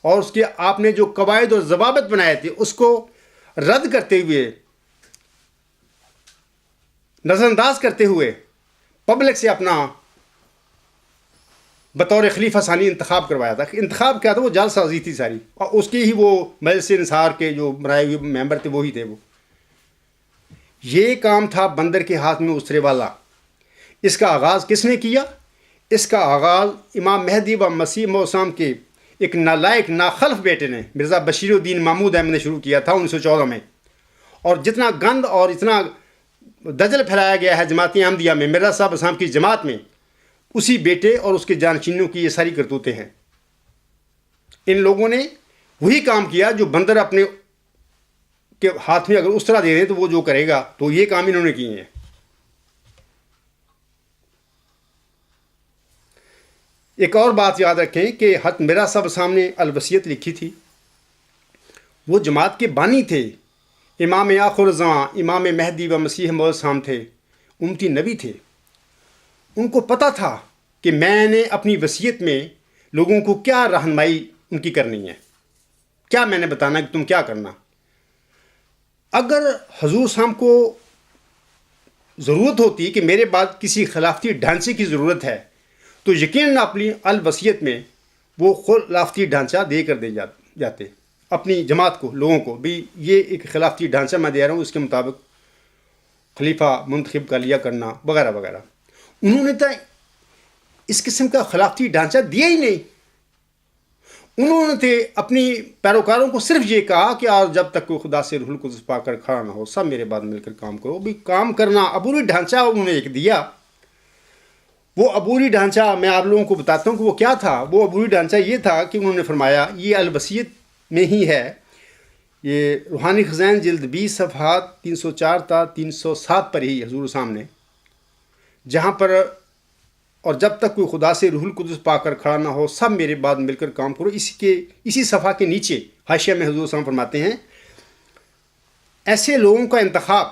Speaker 1: اور اس کے آپ نے جو قواعد اور ضوابط بنائے تھے اس کو رد کرتے ہوئے، نظر انداز کرتے ہوئے پبلک سے اپنا بطور خلیفہ ثانی انتخاب کروایا تھا۔ انتخاب کیا تھا؟ وہ جال سازی تھی ساری، اور اس کی ہی وہ مجلس انصار کے جو بنائے ہوئے ممبر تھے وہی تھے وہ۔ یہ کام تھا بندر کے ہاتھ میں اسرے والا۔ اس کا آغاز کس نے کیا؟ اس کا آغاز امام مہدی و مسیح موسم کے ایک نالائق ناخلف بیٹے نے، مرزا بشیر الدین محمود احمد نے شروع کیا تھا 1914 میں، اور جتنا گند اور اتنا دجل پھیلایا گیا ہے جماعت احمدیہ میں، مرزا صاحب کی جماعت میں، اسی بیٹے اور اس کے جانشینوں کی یہ ساری کرتوتیں ہیں۔ ان لوگوں نے وہی کام کیا جو بندر اپنے کے ہاتھ میں اگر اس طرح دے دیں تو وہ جو کرے گا، تو یہ کام انہوں نے کیے ہیں۔ ایک اور بات یاد رکھیں کہ حضرت مرزا صاحب نے الوصیت لکھی تھی، وہ جماعت کے بانی تھے، امام آخر الزماں، امام مہدی و مسیح موعود صاحب تھے، امتی نبی تھے۔ ان کو پتہ تھا کہ میں نے اپنی وصیت میں لوگوں کو کیا رہنمائی ان کی کرنی ہے، کیا میں نے بتانا کہ تم کیا کرنا۔ اگر حضور صاحب کو ضرورت ہوتی کہ میرے بعد کسی خلافتی ڈھانچے کی ضرورت ہے تو یقیناً اپنی الوصیت میں وہ خلافتی ڈھانچہ دے کر دے جاتے اپنی جماعت کو، لوگوں کو، بھی یہ ایک خلافتی ڈھانچہ میں دے رہا ہوں، اس کے مطابق خلیفہ منتخب کا لیا کرنا وغیرہ وغیرہ۔ انہوں نے تو اس قسم کا خلافتی ڈھانچہ دیا ہی نہیں۔ انہوں نے اپنی پیروکاروں کو صرف یہ کہا کہ آج جب تک کوئی خدا سے روح القدس پا کر کھڑا نہ ہو سب میرے بعد مل کر کام کرو۔ بھی کام کرنا عبوری ڈھانچہ انہوں نے ایک دیا۔ وہ عبوری ڈھانچہ میں آپ لوگوں کو بتاتا ہوں کہ وہ کیا تھا۔ وہ عبوری ڈھانچہ یہ تھا کہ انہوں نے فرمایا، یہ الوصیت میں ہی ہے، یہ روحانی خزائن جلد 20 صفحات 304 تا 307 پر ہی حضور صاحب نے، جہاں پر اور جب تک کوئی خدا سے روح القدس پا کر کھڑا نہ ہو سب میرے بعد مل کر کام کرو، اسی صفحہ کے نیچے حاشیہ میں حضور صاحب فرماتے ہیں، ایسے لوگوں کا انتخاب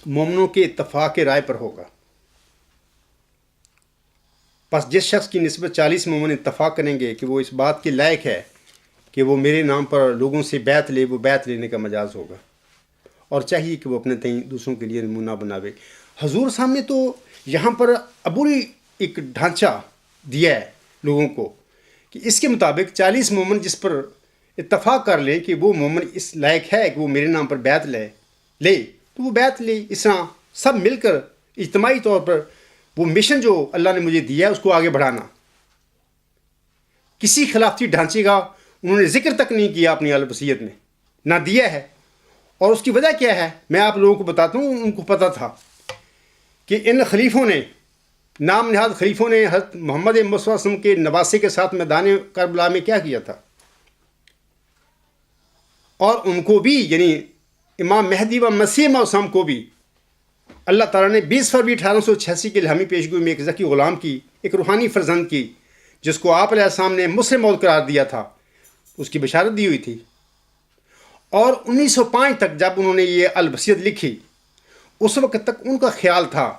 Speaker 1: مومنوں کے اتفاق رائے پر ہوگا۔ بس جس شخص کی نسبت 40 مومن اتفاق کریں گے کہ وہ اس بات کے لائق ہے کہ وہ میرے نام پر لوگوں سے بیعت لے، وہ بیعت لینے کا مجاز ہوگا، اور چاہیے کہ وہ اپنے تئیں دوسروں کے لیے نمونہ بناوے۔ حضور صاحب نے تو یہاں پر عبوری ایک ڈھانچہ دیا ہے لوگوں کو کہ اس کے مطابق 40 مومن جس پر اتفاق کر لیں کہ وہ مومن اس لائق ہے کہ وہ میرے نام پر بیعت لے تو وہ بیعت لے۔ اس طرح سب مل کر اجتماعی طور پر وہ مشن جو اللہ نے مجھے دیا ہے اس کو آگے بڑھانا۔ کسی خلافتی ڈھانچے کا انہوں نے ذکر تک نہیں کیا اپنی الوصیت میں، نہ دیا ہے۔ اور اس کی وجہ کیا ہے میں آپ لوگوں کو بتاتا ہوں۔ ان کو پتہ تھا کہ ان خلیفوں نے، نام نہاد خلیفوں نے حضرت محمد مصطفیٰ صلی اللہ علیہ وسلم کے نواسے کے ساتھ میدان کربلا میں کیا کیا تھا۔ اور ان کو بھی یعنی امام مہدی و مسیح موسم کو بھی اللہ تعالیٰ نے 20 فروری 1886 کے الہامی پیشگوئی میں ایک ذکی غلام کی، ایک روحانی فرزند کی، جس کو آپ علیہ السلام نے مسلم موعود قرار دیا تھا، اس کی بشارت دی ہوئی تھی۔ اور 1905 تک جب انہوں نے یہ الوصیت لکھی، اس وقت تک ان کا خیال تھا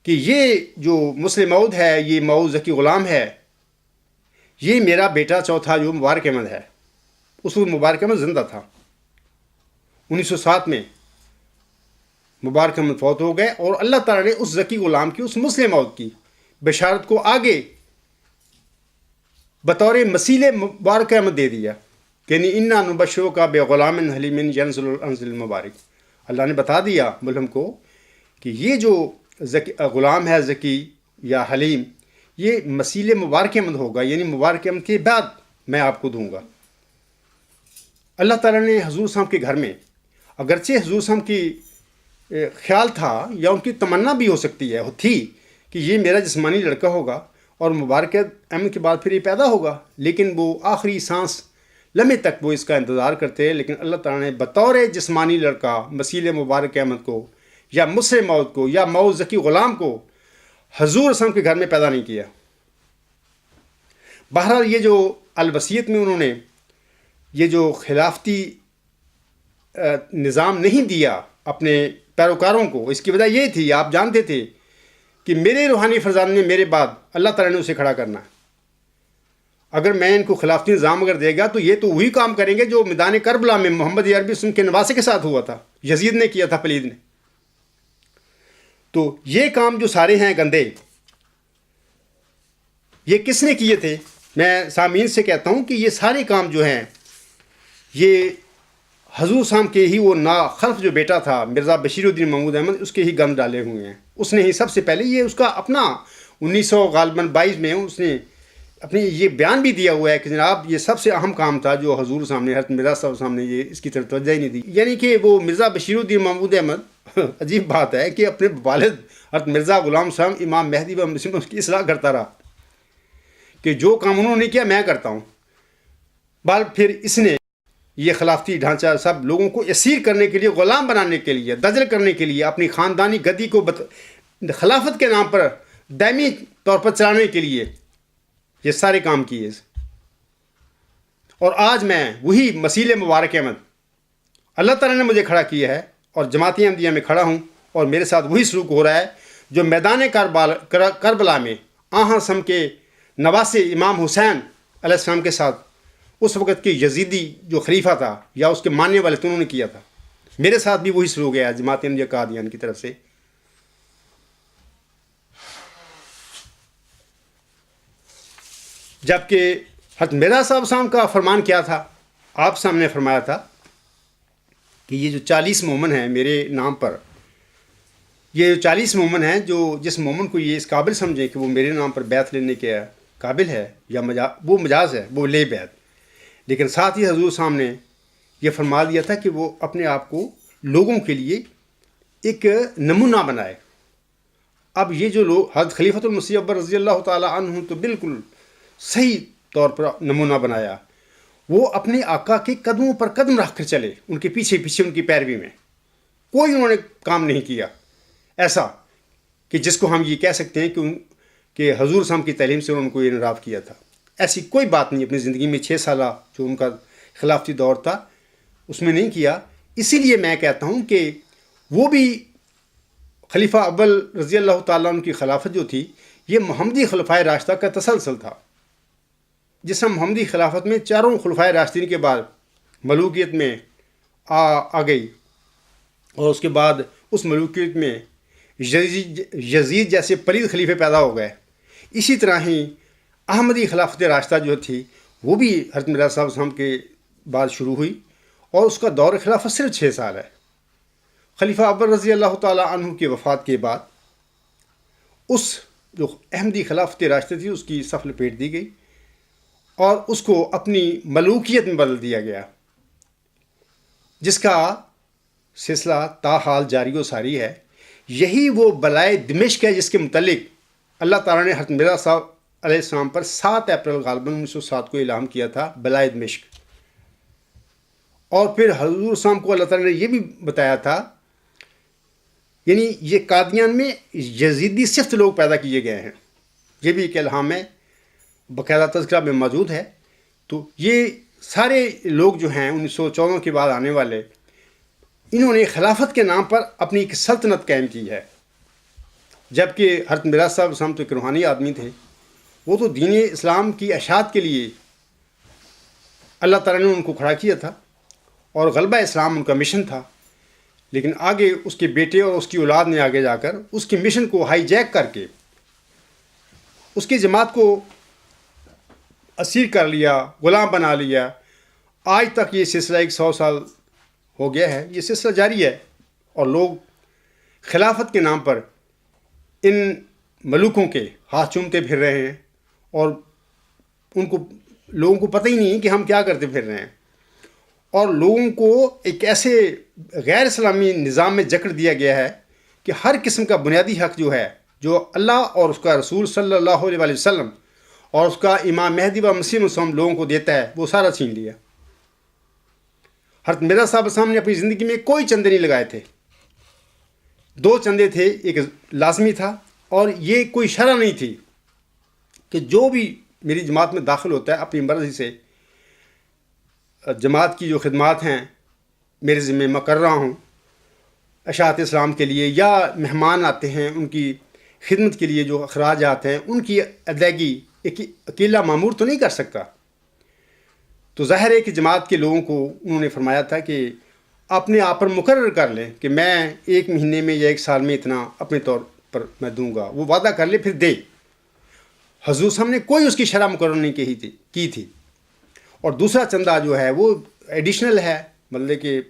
Speaker 1: کہ یہ جو مسلم موعود ہے، یہ موعود ذکی غلام ہے، یہ میرا بیٹا چوتھا جو مبارک احمد ہے۔ اس وقت مبارک احمد زندہ تھا۔ 1907 میں مبارک احمد فوت ہو گئے، اور اللہ تعالیٰ نے اس ذکی غلام کی، اس مسلم موعود کی بشارت کو آگے بطور مسیل مبارک احمد دے دیا، یعنی انا نبشرک بغلام حلیم ینزل الانزل المبارک۔ اللہ نے بتا دیا ملہم کو کہ یہ جو غلام ہے ذکی یا حلیم، یہ مسیل مبارک احمد ہوگا، یعنی مبارک احمد کے بعد میں آپ کو دوں گا۔ اللہ تعالیٰ نے حضور صاحب کے گھر میں، اگرچہ حضور صاحب کی خیال تھا یا ان کی تمنا بھی ہو سکتی ہے تھی کہ یہ میرا جسمانی لڑکا ہوگا اور مبارک احمد کے بعد پھر یہ پیدا ہوگا، لیکن وہ آخری سانس لمحے تک وہ اس کا انتظار کرتے، لیکن اللہ تعالیٰ نے بطور جسمانی لڑکا مسیل مبارک احمد کو یا مسلم موعود کو یا موعود ذکی غلام کو حضور صاحب کے گھر میں پیدا نہیں کیا۔ بہرحال یہ جو الوصیت میں انہوں نے یہ جو خلافتی نظام نہیں دیا اپنے پیروکاروں کو، اس کی وجہ یہ تھی، آپ جانتے تھے کہ میرے روحانی فرزند نے میرے بعد اللہ تعالیٰ نے اسے کھڑا کرنا ہے۔ اگر میں ان کو خلافتی نظام اگر دے گا تو یہ تو وہی کام کریں گے جو میدان کربلا میں محمد عربی وسلم کے نواسے کے ساتھ ہوا تھا، یزید نے کیا تھا، پلید نے۔ تو یہ کام جو سارے ہیں گندے، یہ کس نے کیے تھے؟ میں سامعین سے کہتا ہوں کہ یہ سارے کام جو ہیں یہ حضور صاحب کے ہی وہ ناخلف جو بیٹا تھا مرزا بشیر الدین محمود احمد، اس کے ہی گند ڈالے ہوئے ہیں۔ اس نے ہی سب سے پہلے یہ اس کا اپنا 1922 میں اس نے اپنی یہ بیان بھی دیا ہوا ہے کہ جناب یہ سب سے اہم کام تھا جو حضور سامنے، حضرت مرزا صاحب سامنے یہ اس کی طرف توجہ ہی نہیں دی۔ یعنی کہ وہ مرزا بشیر الدین محمود احمد عجیب بات ہے کہ اپنے والد حضرت مرزا غلام صاحب امام مہدی و مسلم اس کی اصلاح کرتا رہا کہ جو کام انہوں نے کیا میں کرتا ہوں۔ بال پھر اس نے یہ خلافتی ڈھانچہ سب لوگوں کو اسیر کرنے کے لیے، غلام بنانے کے لیے، دجل کرنے کے لیے، اپنی خاندانی گدی کو خلافت کے نام پر دائمی طور پر چلانے کے لیے یہ سارے کام کیے۔ اور آج میں وہی مسیل مبارک احمد، اللہ تعالیٰ نے مجھے کھڑا کیا ہے اور جماعت احمدیہ میں کھڑا ہوں، اور میرے ساتھ وہی سلوک ہو رہا ہے جو میدان کربلا میں آہم کے نواسے امام حسین علیہ السلام کے ساتھ اس وقت کی یزیدی جو خلیفہ تھا یا اس کے ماننے والے تھے انہوں نے کیا تھا۔ میرے ساتھ بھی وہی سلوک ہے جماعت احمدیہ قادیان کی طرف سے۔ جبکہ حضرت مرزا صاحب کا فرمان کیا تھا؟ آپ صاحب نے فرمایا تھا کہ یہ جو 40 مومن ہیں میرے نام پر، یہ جو 40 مومن ہیں، جو جس مومن کو یہ اس قابل سمجھیں کہ وہ میرے نام پر بیعت لینے کے قابل ہے یا وہ مجاز ہے، وہ لے بیعت۔ لیکن ساتھ ہی حضور صاحب نے یہ فرما دیا تھا کہ وہ اپنے آپ کو لوگوں کے لیے ایک نمونہ بنائے۔ اب یہ جو لوگ حضرت خلیفۃ المسیح اکبر رضی اللہ تعالیٰ عنہ تو بالکل صحیح طور پر نمونہ بنایا، وہ اپنے آقا کے قدموں پر قدم رکھ کر چلے، ان کے پیچھے پیچھے ان کی پیروی میں کوئی انہوں نے کام نہیں کیا ایسا کہ جس کو ہم یہ کہہ سکتے ہیں کہ حضور صاحب کی تعلیم سے انہوں نے کوئی انحراف کیا تھا۔ ایسی کوئی بات نہیں اپنی زندگی میں 6 سالہ جو ان کا خلافتی دور تھا اس میں نہیں کیا۔ اسی لیے میں کہتا ہوں کہ وہ بھی خلیفہ اول رضی اللہ تعالیٰ عنہ کی خلافت جو تھی یہ محمدی خلفائے راشدہ کا تسلسل تھا، جس میں محمدی خلافت میں چاروں خلفائے راشدین کے بعد ملوکیت میں آ گئی، اور اس کے بعد اس ملوکیت میں یزید جیسے پلید خلیفے پیدا ہو گئے۔ اسی طرح ہی احمدی خلافت راشدہ جو تھی وہ بھی حضرت مرزا صاحب کے بعد شروع ہوئی، اور اس کا دور خلافت صرف 6 سال ہے۔ خلیفہ اول رضی اللہ تعالیٰ عنہ کی وفات کے بعد اس جو احمدی خلافت راشدہ تھی اس کی صف لپیٹ دی گئی اور اس کو اپنی ملوکیت میں بدل دیا گیا، جس کا سلسلہ تاحال جاری و ساری ہے۔ یہی وہ بلائے دمشق ہے جس کے متعلق اللہ تعالیٰ نے حضرت مرزا صاحب علیہ السلام پر 7 اپریل غالباً 1907 کو اعلان کیا تھا، بلائے دمشق۔ اور پھر حضور صاحب کو اللہ تعالیٰ نے یہ بھی بتایا تھا، یعنی یہ قادیان میں یزیدی صفت لوگ پیدا کیے گئے ہیں، یہ بھی ایک الہام ہے، باقاعدہ تذکرہ میں موجود ہے۔ تو یہ سارے لوگ جو ہیں 1914 کے بعد آنے والے، انہوں نے خلافت کے نام پر اپنی ایک سلطنت قائم کی ہے، جبکہ حضرت مرزا صاحب تو ایک روحانی آدمی تھے، وہ تو دین اسلام کی اشاعت کے لیے اللہ تعالیٰ نے ان کو کھڑا کیا تھا اور غلبہ اسلام ان کا مشن تھا، لیکن آگے اس کے بیٹے اور اس کی اولاد نے آگے جا کر اس کے مشن کو ہائی جیک کر کے اس کی جماعت کو اسیر کر لیا، غلام بنا لیا۔ آج تک یہ سلسلہ 100 سال ہو گیا ہے، یہ سلسلہ جاری ہے، اور لوگ خلافت کے نام پر ان ملوکوں کے ہاتھ چومتے پھر رہے ہیں، اور لوگوں کو پتہ ہی نہیں ہے کہ ہم کیا کرتے پھر رہے ہیں، اور لوگوں کو ایک ایسے غیر اسلامی نظام میں جکڑ دیا گیا ہے کہ ہر قسم کا بنیادی حق جو ہے، جو اللہ اور اس کا رسول صلی اللہ علیہ وسلم اور اس کا امام مہدی و مسیح مسلم لوگوں کو دیتا ہے، وہ سارا چھین لیا۔ حضرت مرزا صاحب نے اپنی زندگی میں کوئی چندے نہیں لگائے تھے، 2 چندے تھے، ایک لازمی تھا، اور یہ کوئی شرح نہیں تھی کہ جو بھی میری جماعت میں داخل ہوتا ہے اپنی مرضی سے جماعت کی جو خدمات ہیں میرے ذمہ میں کر رہا ہوں اشاعت اسلام کے لیے، یا مہمان آتے ہیں ان کی خدمت کے لیے جو اخراجات ہیں ان کی ادائیگی ایک اکیلا مامور تو نہیں کر سکتا۔ تو ظاہر ہے کہ جماعت کے لوگوں کو انہوں نے فرمایا تھا کہ اپنے آپ پر مقرر کر لیں کہ میں 1 مہینے میں یا 1 سال میں اتنا اپنے طور پر میں دوں گا، وہ وعدہ کر لے پھر دے۔ حضور صاحب نے کوئی اس کی شرح مقرر نہیں کی تھی۔ اور دوسرا چندہ جو ہے وہ ایڈیشنل ہے، مطلب کہ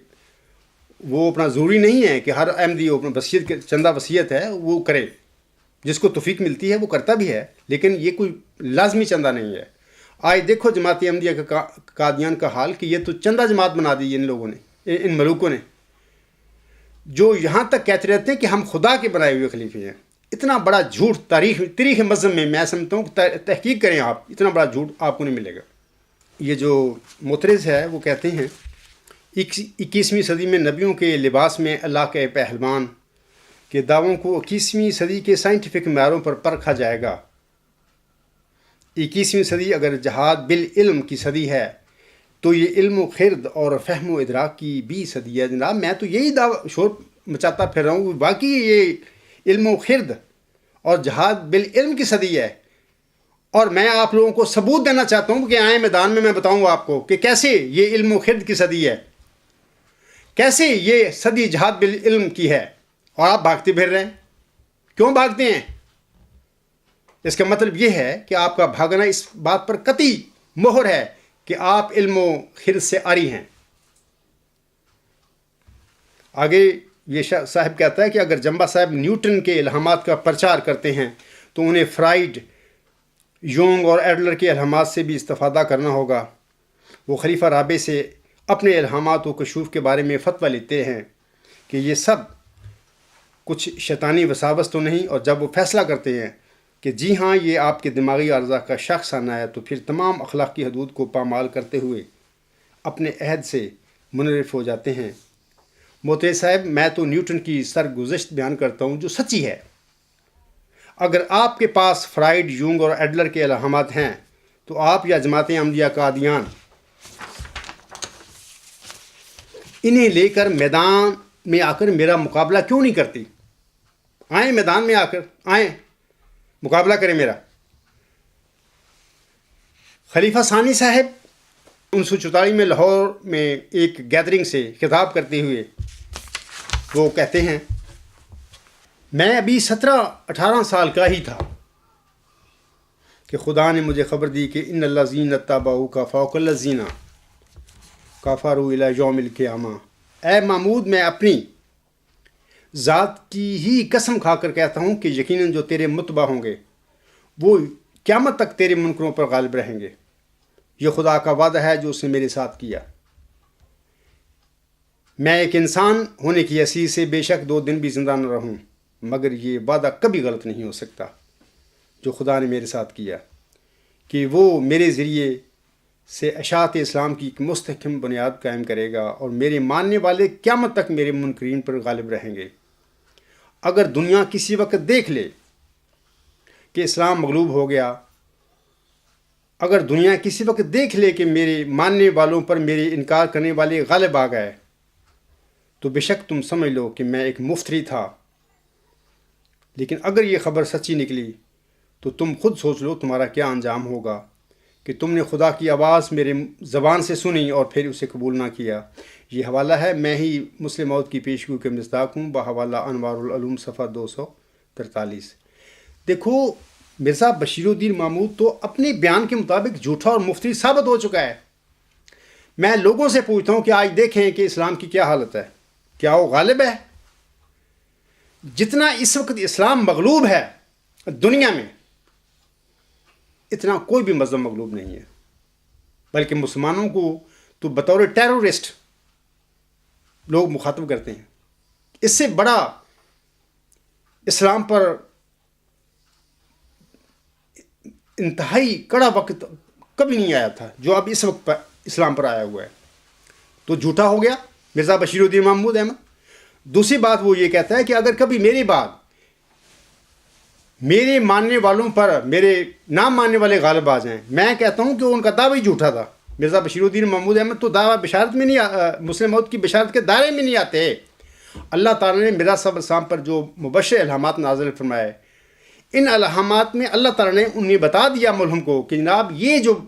Speaker 1: وہ اپنا ضروری نہیں ہے کہ ہر احمدی اپنا وصیت چندہ وصیت ہے وہ کرے، جس کو توفیق ملتی ہے وہ کرتا بھی ہے، لیکن یہ کوئی لازمی چندہ نہیں ہے۔ آج دیکھو جماعت احمدیہ کا قادیان کا حال، کہ یہ تو چندہ جماعت بنا دی ان لوگوں نے، ان ملوکوں نے، جو یہاں تک کہتے رہتے ہیں کہ ہم خدا کے بنائے ہوئے خلیفے ہیں۔ اتنا بڑا جھوٹ تاریخ مذہب میں سمجھتا ہوں کہ تحقیق کریں آپ، اتنا بڑا جھوٹ آپ کو نہیں ملے گا۔ یہ جو معترض ہے وہ کہتے ہیں 21ویں صدی میں نبیوں کے لباس میں اللہ کے پہلوان کے دعووں کو 21ویں صدی کے سائنٹیفک معیاروں پر پرکھا جائے گا۔ 21ویں صدی اگر جہاد بالعلم کی صدی ہے تو یہ علم و خرد اور فہم و ادراک کی بھی صدی ہے۔ جناب میں تو یہی شور مچاتا پھر رہا ہوں، باقی یہ علم و خرد اور جہاد بالعلم کی صدی ہے، اور میں آپ لوگوں کو ثبوت دینا چاہتا ہوں کہ آئیں میدان میں بتاؤں آپ کو کہ کیسے یہ علم و خرد کی صدی ہے، کیسے یہ صدی جہاد بالعلم کی ہے، اور آپ بھاگتے پھر رہے ہیں۔ کیوں بھاگتے ہیں؟ اس کا مطلب یہ ہے کہ آپ کا بھاگنا اس بات پر قطعی مہر ہے کہ آپ علم و خرد سے عاری ہیں۔ آگے یہ صاحب کہتا ہے کہ اگر جمبا صاحب نیوٹن کے الہامات کا پرچار کرتے ہیں تو انہیں فرائیڈ، یونگ اور ایڈلر کے الہامات سے بھی استفادہ کرنا ہوگا۔ وہ خلیفہ رابع سے اپنے الہامات و کشوف کے بارے میں فتویٰ لیتے ہیں کہ یہ سب کچھ شیطانی وساوس تو نہیں، اور جب وہ فیصلہ کرتے ہیں کہ جی ہاں یہ آپ کے دماغی عارضہ کا شخصانہ ہے، تو پھر تمام اخلاقی حدود کو پامال کرتے ہوئے اپنے عہد سے منحرف ہو جاتے ہیں۔ معترض صاحب میں تو نیوٹن کی سرگزشت بیان کرتا ہوں جو سچی ہے۔ اگر آپ کے پاس فرائیڈ، یونگ اور ایڈلر کے الہامات ہیں تو آپ یا جماعت احمدیہ قادیان انہیں لے کر میدان میں آ کر میرا مقابلہ کیوں نہیں کرتی؟ آئیں میدان میں آ کر، آئیں مقابلہ کریں میرا۔ خلیفہ ثانی صاحب 1944 میں لاہور میں ایک گیدرنگ سے خطاب کرتے ہوئے وہ کہتے ہیں، میں ابھی 17-18 سال کا ہی تھا کہ خدا نے مجھے خبر دی کہ ان الذین اتبعوک فوق الذین کفروا الی یوم القیامہ۔ اے محمود میں اپنی ذات کی ہی قسم کھا کر کہتا ہوں کہ یقیناً جو تیرے متبع ہوں گے وہ قیامت تک تیرے منکروں پر غالب رہیں گے۔ یہ خدا کا وعدہ ہے جو اس نے میرے ساتھ کیا۔ میں ایک انسان ہونے کی حیثیت سے بے شک 2 دن بھی زندہ نہ رہوں، مگر یہ وعدہ کبھی غلط نہیں ہو سکتا جو خدا نے میرے ساتھ کیا، کہ وہ میرے ذریعے سے اشاعت اسلام کی ایک مستحکم بنیاد قائم کرے گا اور میرے ماننے والے قیامت تک میرے منکرین پر غالب رہیں گے۔ اگر دنیا کسی وقت دیکھ لے کہ اسلام مغلوب ہو گیا، اگر دنیا کسی وقت دیکھ لے کہ میرے ماننے والوں پر میرے انکار کرنے والے غالب آ گئے، تو بے شک تم سمجھ لو کہ میں ایک مفتری تھا۔ لیکن اگر یہ خبر سچی نکلی تو تم خود سوچ لو تمہارا کیا انجام ہوگا کہ تم نے خدا کی آواز میرے زبان سے سنی اور پھر اسے قبول نہ کیا۔ یہ حوالہ ہے، میں ہی مسلم موعود کی پیشگو کے مصداق ہوں، بحوالہ انوار العلوم صفحہ 243۔ دیکھو، مرزا بشیر الدین محمود تو اپنے بیان کے مطابق جھوٹا اور مفتری ثابت ہو چکا ہے۔ میں لوگوں سے پوچھتا ہوں کہ آج دیکھیں کہ اسلام کی کیا حالت ہے، کیا وہ غالب ہے؟ جتنا اس وقت اسلام مغلوب ہے دنیا میں، اتنا کوئی بھی مذہب مغلوب نہیں ہے، بلکہ مسلمانوں کو تو بطور ٹیرورسٹ لوگ مخاطب کرتے ہیں۔ اس سے بڑا اسلام پر انتہائی کڑا وقت کبھی نہیں آیا تھا جو اب اس وقت پر اسلام پر آیا ہوا ہے۔ تو جھوٹا ہو گیا مرزا بشیر الدین محمود احمد۔ دوسری بات وہ یہ کہتا ہے کہ اگر کبھی میری بات میرے ماننے والوں پر میرے نہ ماننے والے غالب آ جائیں، میں کہتا ہوں کہ ان کا دعوی جھوٹا تھا۔ مرزا بشیر الدین محمود احمد تو دعویٰ بشارت میں نہیں، مسلم موعود کی بشارت کے دائرے میں نہیں آتے۔ اللہ تعالیٰ نے مرزا صاحب السلام پر جو مبشر الہامات نازل فرمائے، ان الہامات میں اللہ تعالیٰ نے انہیں بتا دیا ملہم کو کہ جناب یہ جو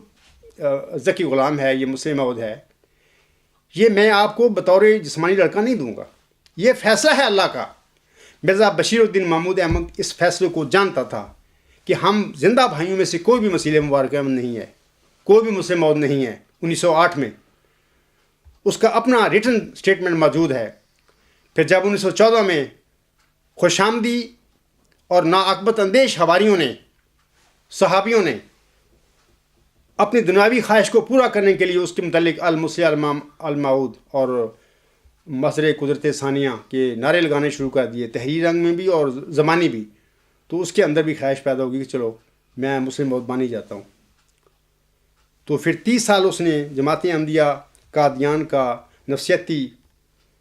Speaker 1: ذکی غلام ہے، یہ مسلم موعود ہے، یہ میں آپ کو بطور جسمانی لڑکا نہیں دوں گا، یہ فیصلہ ہے اللہ کا۔ مرزا بشیر الدین محمود احمد اس فیصلے کو جانتا تھا کہ ہم زندہ بھائیوں میں سے کوئی بھی مسیح مبارک احمد نہیں ہے، کوئی بھی مسلم موعود نہیں ہے۔ 1908 میں اس کا اپنا ریٹن سٹیٹمنٹ موجود ہے۔ پھر جب 1914 میں خوش آمدی اور ناعاقبت اندیش حواریوں نے، صحابیوں نے اپنی دنیاوی خواہش کو پورا کرنے کے لیے اس کے متعلق المسیح الموعود اور مظہر قدرت ثانیہ کے نعرے لگانے شروع کر دیے، تحریری رنگ میں بھی اور زمانی بھی، تو اس کے اندر بھی خواہش پیدا ہوگی کہ چلو میں مسلم موعود بن ہی جاتا ہوں۔ تو پھر 30 سال اس نے جماعت احمدیہ قادیان کا نفسیاتی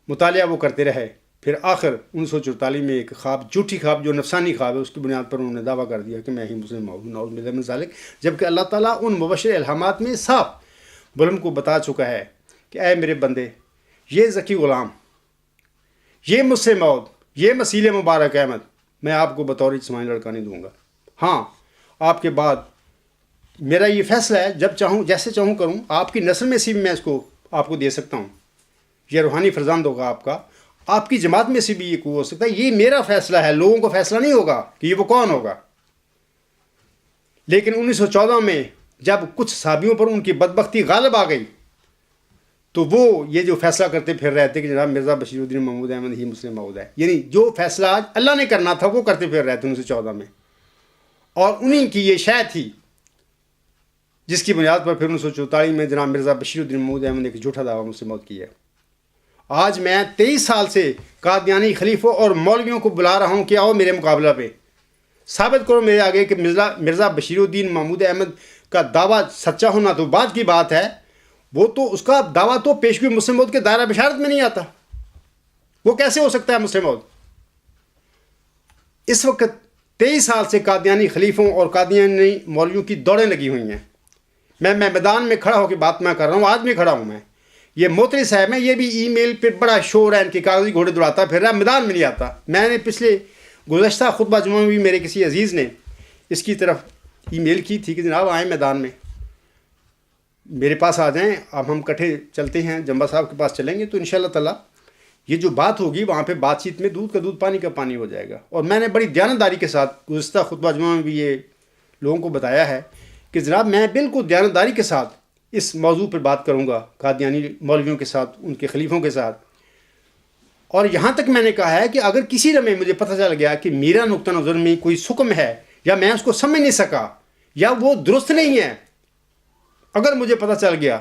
Speaker 1: مطالعہ وہ کرتے رہے۔ پھر آخر 1944 میں ایک خواب، جھوٹی خواب جو نفسانی خواب ہے، اس کی بنیاد پر انہوں نے دعویٰ کر دیا کہ میں ہی مسلم موعود ہوں، نعوذ باللہ من ذالک، جبکہ اللہ تعالیٰ ان مبشر الہامات میں صاف بلم کو بتا چکا ہے کہ اے میرے بندے، یہ ذکی غلام، یہ مسلم موعود، یہ مسیح مبارک احمد، میں آپ کو بطور جسمانی لڑکا نہیں دوں گا۔ ہاں، آپ کے بعد میرا یہ فیصلہ ہے، جب چاہوں جیسے چاہوں کروں، آپ کی نسل میں سے بھی میں اس کو آپ کو دے سکتا ہوں، یہ روحانی فرزند ہوگا آپ کا، آپ کی جماعت میں سے بھی یہ ہو سکتا ہے۔ یہ میرا فیصلہ ہے، لوگوں کا فیصلہ نہیں ہوگا کہ یہ وہ کون ہوگا۔ لیکن 1914 میں جب کچھ صحابیوں پر ان کی بدبختی غالب آ گئی تو وہ یہ جو فیصلہ کرتے پھر رہے تھے کہ جناب مرزا بشیر الدین محمود احمد ہی مسلم موعود ہے، یعنی جو فیصلہ آج اللہ نے کرنا تھا وہ کرتے پھر رہے تھے 1914 میں، اور انہیں کی یہ شے تھی جس کی بنیاد پر پھر 1944 میں جناب مرزا بشیر الدین محمود احمد نے ایک جھوٹا دعویٰ مسلم موعود کیا ہے۔ آج میں 23 سال سے قادیانی خلیفوں اور مولویوں کو بلا رہا ہوں کہ آؤ میرے مقابلہ پہ، ثابت کرو میرے آگے کہ مرزا بشیر الدین محمود احمد کا دعویٰ سچا ہونا تو بعد کی بات ہے، وہ تو اس کا دعویٰ تو پیشگوئی مسلم موعود کے دائرہ بشارت میں نہیں آتا، وہ کیسے ہو سکتا ہے مسلم موعود؟ اس وقت 23 سال سے قادیانی خلیفوں اور قادیانی مولویوں کی دوڑیں لگی ہوئی ہیں۔ میں میدان میں کھڑا ہو کے بات میں کر رہا ہوں، آج بھی کھڑا ہوں میں۔ یہ موتری صاحب ہے، یہ بھی ای میل پہ بڑا شور ہے، ان کے کاغذی گھوڑے دوڑاتا پھر رہا، میدان میں نہیں آتا۔ میں نے پچھلے گزشتہ خطبہ جمعہ میں بھی میرے کسی عزیز نے اس کی طرف ای میل کی تھی کہ جناب آئیں میدان میں، میرے پاس آ جائیں، اب ہم کٹھے چلتے ہیں، جمبا صاحب کے پاس چلیں گے تو انشاءاللہ تعالیٰ یہ جو بات ہوگی وہاں پہ بات چیت میں دودھ کا دودھ پانی کا پانی ہو جائے گا۔ اور میں نے بڑی دیانتداری کے ساتھ گزشتہ خطبہ جمعہ میں بھی یہ لوگوں کو بتایا ہے کہ جناب میں بالکل دیانتداری کے ساتھ اس موضوع پر بات کروں گا قادیانی مولویوں کے ساتھ، ان کے خلیفوں کے ساتھ۔ اور یہاں تک میں نے کہا ہے کہ اگر کسی لمحے مجھے پتہ چل گیا کہ میرا نقطہ نظر میں کوئی سکم ہے یا میں اس کو سمجھ نہیں سکا یا وہ درست نہیں ہے، اگر مجھے پتہ چل گیا،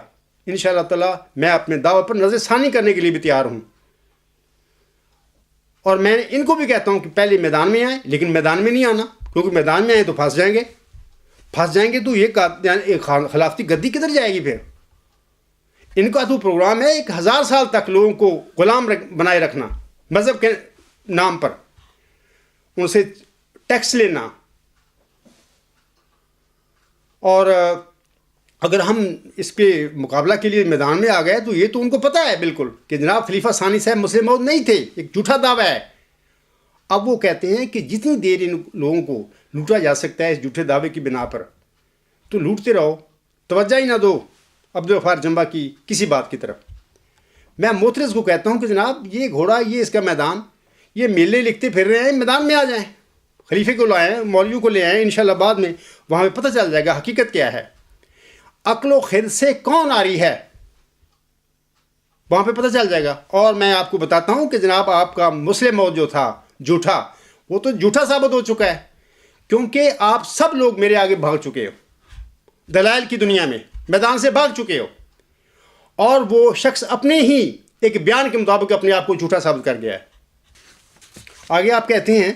Speaker 1: انشاءاللہ تعالیٰ میں اپنے دعوے پر نظر ثانی کرنے کے لیے بھی تیار ہوں۔ اور میں ان کو بھی کہتا ہوں کہ پہلے میدان میں آئیں، لیکن میدان میں نہیں آنا، کیونکہ میدان میں آئیں تو پھنس جائیں گے تو یہ خلافتی گدی کدھر جائے گی پھر؟ ان کا تو پروگرام ہے 1000 سال تک لوگوں کو غلام بنائے رکھنا، مذہب کے نام پر ان سے ٹیکس لینا. اور اگر ہم اس پہ مقابلہ کے لیے میدان میں آ گئے تو یہ تو ان کو پتہ ہے بالکل کہ جناب خلیفہ ثانی صاحب مسلم موعود نہیں تھے، ایک جھوٹا دعویٰ ہے. اب وہ کہتے ہیں کہ جتنی دیر ان لوگوں کو لوٹا جا سکتا ہے اس جھوٹے دعوے کی بنا پر تو لوٹتے رہو، توجہ ہی نہ دو عبدالغفار جنبہ کی کسی بات کی طرف. میں معترض کو کہتا ہوں کہ جناب یہ گھوڑا، یہ اس کا میدان، یہ میلے لکھتے پھر رہے ہیں، میدان میں آ جائیں، خلیفے کو لائیں، مولویوں کو لے آئیں، انشاءاللہ بعد میں وہاں پہ پتہ چل جائے گا حقیقت کیا ہے، عقل و خرد سے کون آ رہی ہے، وہاں پہ پتہ چل جائے گا. اور میں آپ کو بتاتا ہوں کہ جناب آپ کا مسلم موعود جو تھا جھوٹا، وہ تو جھوٹا ثابت ہو چکا ہے، کیونکہ آپ سب لوگ میرے آگے بھاگ چکے ہو، دلائل کی دنیا میں میدان سے بھاگ چکے ہو، اور وہ شخص اپنے ہی ایک بیان کے مطابق اپنے آپ کو جھوٹا ثابت کر گیا ہے. آگے آپ کہتے ہیں،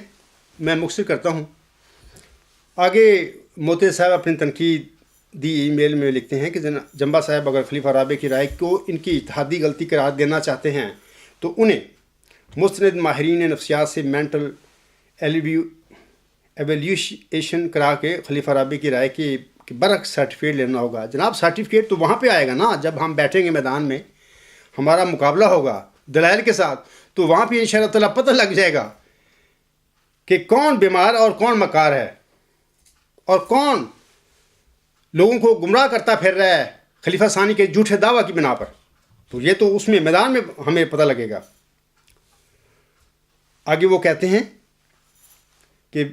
Speaker 1: میں مختصر کرتا ہوں، آگے موتی صاحب اپنی تنقیدی ای میل میں لکھتے ہیں کہ جنبہ صاحب اگر خلیفہ رابع کی رائے کو ان کی اتحادی غلطی قرار دینا چاہتے ہیں تو انہیں مستند ماہرین نفسیات سے مینٹل ایویلیویشن کرا کے خلیفہ رابع کی رائے کے برعکس سرٹیفکیٹ لینا ہوگا. جناب سرٹیفکیٹ تو وہاں پہ آئے گا نا جب ہم بیٹھیں گے میدان میں، ہمارا مقابلہ ہوگا دلائل کے ساتھ، تو وہاں پہ انشاءاللہ تعالیٰ پتہ لگ جائے گا کہ کون بیمار اور کون مکار ہے اور کون لوگوں کو گمراہ کرتا پھر رہا ہے خلیفہ ثانی کے جھوٹے دعویٰ کی بنا پر. تو یہ تو اس میں میدان میں ہمیں پتہ لگے گا. آگے وہ کہتے ہیں کہ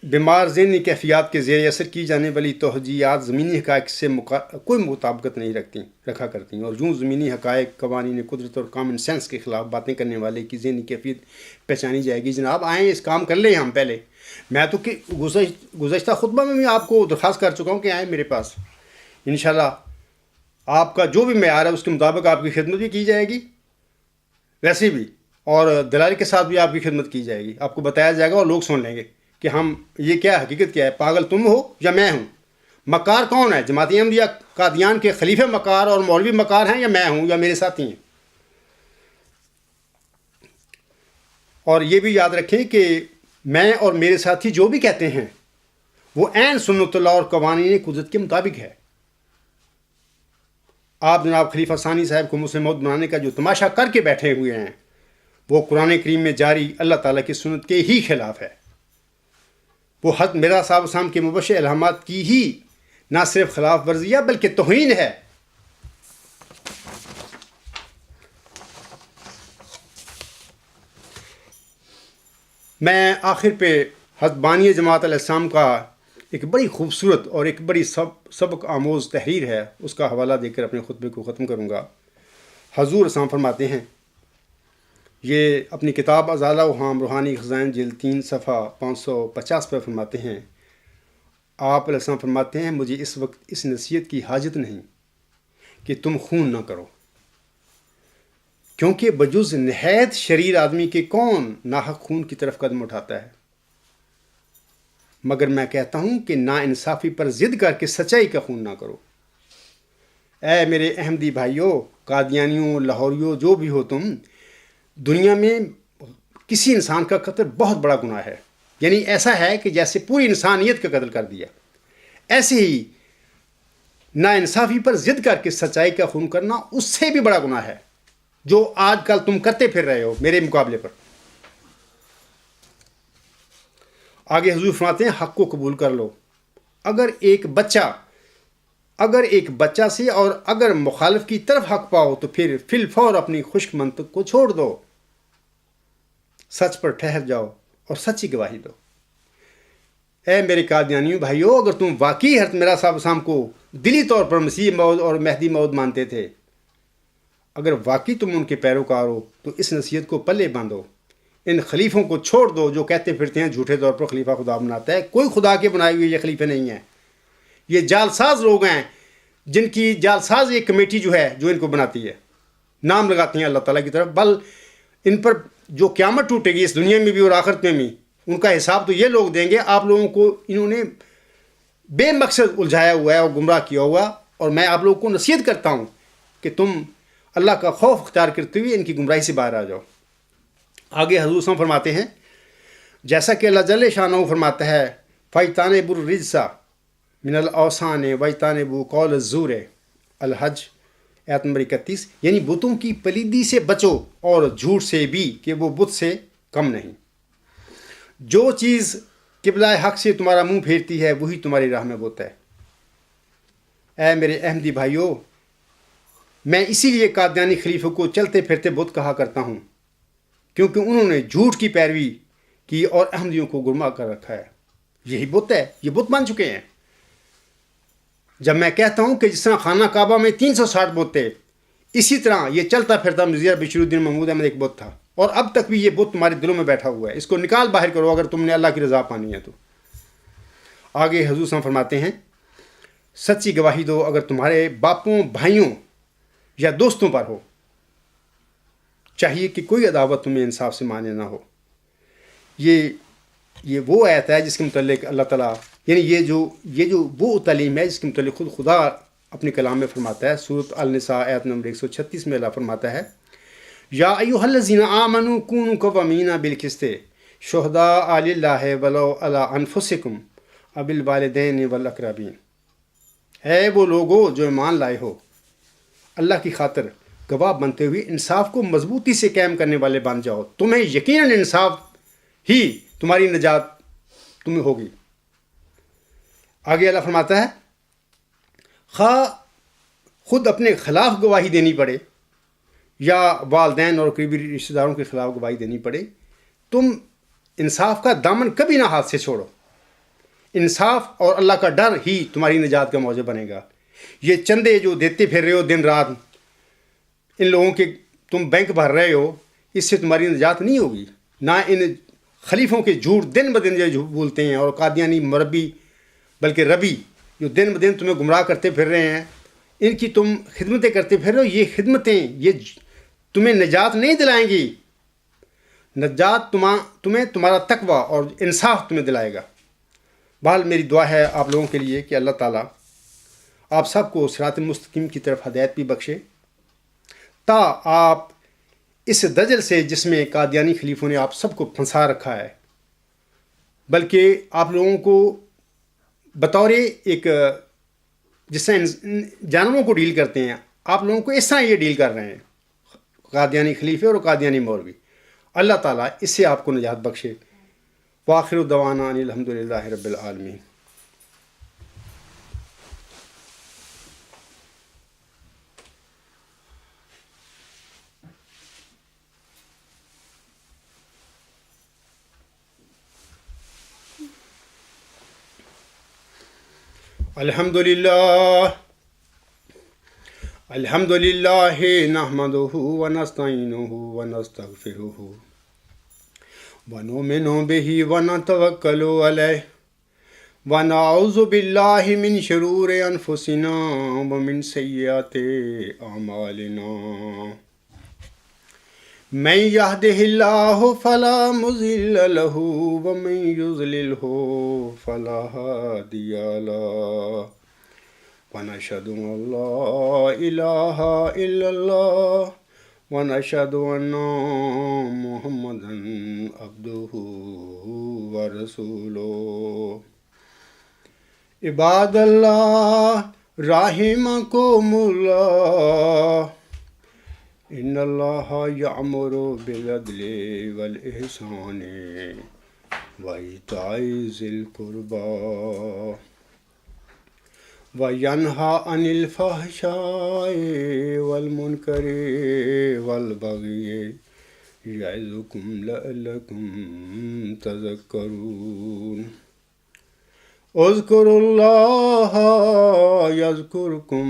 Speaker 1: بیمار ذہنی کیفیات کے زیر اثر کی جانے والی توجیہات زمینی حقائق سے کوئی مطابقت نہیں رکھا کرتی ہیں، اور یوں زمینی حقائق، قوانین قدرت اور کامن سینس کے خلاف باتیں کرنے والے کی ذہنی کیفیت پہچانی جائے گی. جناب آئیں اس کام کر لیں ہم پہلے. میں تو گزشتہ خطبہ میں بھی آپ کو درخواست کر چکا ہوں کہ آئیں میرے پاس، انشاءاللہ آپ کا جو بھی معیار ہے اس کے مطابق آپ کی خدمت بھی کی جائے گی ویسے بھی، اور دلائل کے ساتھ بھی آپ کی خدمت کی جائے گی. آپ کو بتایا جائے گا اور لوگ سن لیں گے کہ ہم یہ کیا حقیقت کیا ہے، پاگل تم ہو یا میں ہوں، مکار کون ہے، جماعت احمدیہ قادیان کے خلیفے مکار اور مولوی مکار ہیں، یا میں ہوں یا میرے ساتھی ہیں. اور یہ بھی یاد رکھیں کہ میں اور میرے ساتھی جو بھی کہتے ہیں وہ عین سنت اللہ اور قوانین قدرت کے مطابق ہے. آپ جناب خلیفہ ثانی صاحب کو مسلم موعود بنانے کا جو تماشا کر کے بیٹھے ہوئے ہیں وہ قرآن کریم میں جاری اللہ تعالیٰ کی سنت کے ہی خلاف ہے. وہ حضرت مرزا صاحب السلام کے مبشر الہامات کی ہی نہ صرف خلاف ورزی ہے بلکہ توہین ہے. میں آخر پہ حضرت بانی جماعت علیہ السلام کا ایک بڑی خوبصورت اور ایک بڑی سبق آموز تحریر ہے، اس کا حوالہ دے کر اپنے خطبے کو ختم کروں گا. حضور اسلام فرماتے ہیں، یہ اپنی کتاب ازالہ وہام روحانی خزائن جلد 3 صفحہ 550 پر فرماتے ہیں. آپ علیہ السلام فرماتے ہیں، مجھے اس وقت اس نصیحت کی حاجت نہیں کہ تم خون نہ کرو، کیونکہ بجز نہایت شریر آدمی کے کون ناحق خون کی طرف قدم اٹھاتا ہے. مگر میں کہتا ہوں کہ نا انصافی پر ضد کر کے سچائی کا خون نہ کرو. اے میرے احمدی بھائیوں، قادیانیوں، لاہوریوں، جو بھی ہو تم، دنیا میں کسی انسان کا قتل بہت بڑا گناہ ہے. یعنی ایسا ہے کہ جیسے پوری انسانیت کا قتل کر دیا. ایسے ہی نا انصافی پر ضد کر کے سچائی کا خون کرنا اس سے بھی بڑا گناہ ہے جو آج کل تم کرتے پھر رہے ہو میرے مقابلے پر. آگے حضور فرماتے ہیں، حق کو قبول کر لو. اگر ایک بچہ سے اور اگر مخالف کی طرف حق پاؤ تو پھر فی الفور اپنی خشک منطق کو چھوڑ دو، سچ پر ٹھہر جاؤ اور سچی گواہی دو. اے میرے قادیانیوں بھائیو، اگر تم واقعی حضرت مرزا صاحب السلام کو دلی طور پر مسیح موعود اور مہدی موعود مانتے تھے، اگر واقعی تم ان کے پیروکار ہو تو اس نصیحت کو پلے باندھو. ان خلیفوں کو چھوڑ دو جو کہتے پھرتے ہیں جھوٹے طور پر خلیفہ خدا بناتا ہے. کوئی خدا کے بنائے ہوئے یہ خلیفے نہیں ہیں، یہ جالساز لوگ ہیں جن کی جالساز ایک کمیٹی جو ہے جو ان کو بناتی ہے، نام لگاتی ہیں اللہ تعالیٰ کی طرف. بل ان پر جو قیامت ٹوٹے گی اس دنیا میں بھی اور آخرت میں بھی، ان کا حساب تو یہ لوگ دیں گے. آپ لوگوں کو انہوں نے بے مقصد الجھایا ہوا ہے اور گمراہ کیا ہوا. اور میں آپ لوگوں کو نصیحت کرتا ہوں کہ تم اللہ کا خوف اختیار کرتے ہوئے ان کی گمراہی سے باہر آ جاؤ۔ آگے حضور صلی اللہ علیہ وسلم فرماتے ہیں جیسا کہ اللہ جل شانہ فرماتا ہے فَإِجْتَنِبُوا الرِّجْسَ مِنَ الْأَوْثَانِ وَاجْتَنِبُوا قَوْلَ الزُّورِ، الحج آیت نمبر 31، یعنی بتوں کی پلیدی سے بچو اور جھوٹ سے بھی کہ وہ بت سے کم نہیں۔ جو چیز قبلہ حق سے تمہارا منہ پھیرتی ہے وہی تمہاری راہ میں بت ہے۔ اے میرے احمدی بھائیوں، میں اسی لیے قادیانی خلیفوں کو چلتے پھرتے بت کہا کرتا ہوں، کیونکہ انہوں نے جھوٹ کی پیروی کی اور احمدیوں کو گمراہ کر رکھا ہے۔ یہی بت ہے، یہ بت بن چکے ہیں۔ جب میں کہتا ہوں کہ جس طرح خانہ کعبہ میں 360 بت تھے، اسی طرح یہ چلتا پھرتا مرزا بشیر الدین محمود احمد ایک بت تھا، اور اب تک بھی یہ بت تمہارے دلوں میں بیٹھا ہوا ہے۔ اس کو نکال باہر کرو اگر تم نے اللہ کی رضا پانی ہے تو۔ آگے حضور صلی اللہ علیہ وسلم فرماتے ہیں سچی گواہی دو اگر تمہارے باپوں، بھائیوں یا دوستوں پر ہو، چاہیے کہ کوئی عداوت تمہیں انصاف سے مانے نہ ہو۔ یہ وہ آیت ہے جس کے متعلق اللہ تعالیٰ، یعنی یہ جو وہ تعلیم ہے جس کے متعلق خود خدا اپنے کلام میں فرماتا ہے۔ سورۃ النساء آیت نمبر 136 میں اللہ فرماتا ہے یا ایھا الذین آمنوا کونوا قوامین بالقسط شہداء للہ ولو علی انفسکم او بالوالدین والاقربین۔ اے وہ لوگوں جو ایمان لائے ہو، اللہ کی خاطر گواہ بنتے ہوئے انصاف کو مضبوطی سے قائم کرنے والے بن جاؤ، تمہیں یقیناً انصاف ہی تمہاری نجات تمہیں ہوگی۔ آگے اللہ فرماتا ہے خواہ خود اپنے خلاف گواہی دینی پڑے یا والدین اور قریبی رشتہ داروں کے خلاف گواہی دینی پڑے، تم انصاف کا دامن کبھی نہ ہاتھ سے چھوڑو۔ انصاف اور اللہ کا ڈر ہی تمہاری نجات کا موجب بنے گا۔ یہ چندے جو دیتے پھر رہے ہو دن رات، ان لوگوں کے تم بینک بھر رہے ہو، اس سے تمہاری نجات نہیں ہوگی۔ نہ ان خلیفوں کے جھوٹ دن بدن جو جھوٹ بولتے ہیں، اور قادیانی مربی بلکہ ربی جو دن بدن تمہیں گمراہ کرتے پھر رہے ہیں، ان کی تم خدمتیں کرتے پھر رہے ہو۔ یہ خدمتیں یہ تمہیں نجات نہیں دلائیں گی، نجات تمہیں تمہارا تقوی اور انصاف تمہیں دلائے گا۔ بہرحال میری دعا ہے آپ لوگوں کے لیے کہ اللہ تعالیٰ آپ سب کو صراط مستقیم کی طرف ہدایت بھی بخشے، تا آپ اس دجل سے جس میں قادیانی خلیفوں نے آپ سب کو پھنسا رکھا ہے، بلکہ آپ لوگوں کو بطور ایک جس طرح جانوروں کو ڈیل کرتے ہیں، آپ لوگوں کو اس طرح یہ ڈیل کر رہے ہیں قادیانی خلیفے اور قادیانی مولوی۔ اللہ تعالیٰ اس سے آپ کو نجات بخشے۔ وآخر دعوانا ان الحمد للہ رب العالمین۔ الحمد للہ نحمدہ ونستعینہ ونستغفرہ ونؤمن بہ ونتوکل علیہ ونعوذ باللہ من شرور انفسنا ومن سیئات اعمالنا، من یہدہ اللہ فلا مضل لہ ومن یضللہ فلا ہادی لہ، ونشہد ان لا الہ الا اللہ ونشہد ان محمدا عبدہ ورسولہ۔ عباد اللہ رحمکم اللہ، ان اللہ یأمر بالعدل والاحسان وایتاء ذی القربی وینہی عن الفحشاء والمنکر والبغی یعظکم لعلکم تذکرون۔ اذکروا اللہ یذکرکم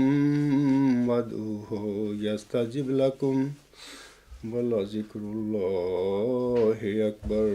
Speaker 1: وادعوہ یستجب لکم ولذکر اللہ اکبر۔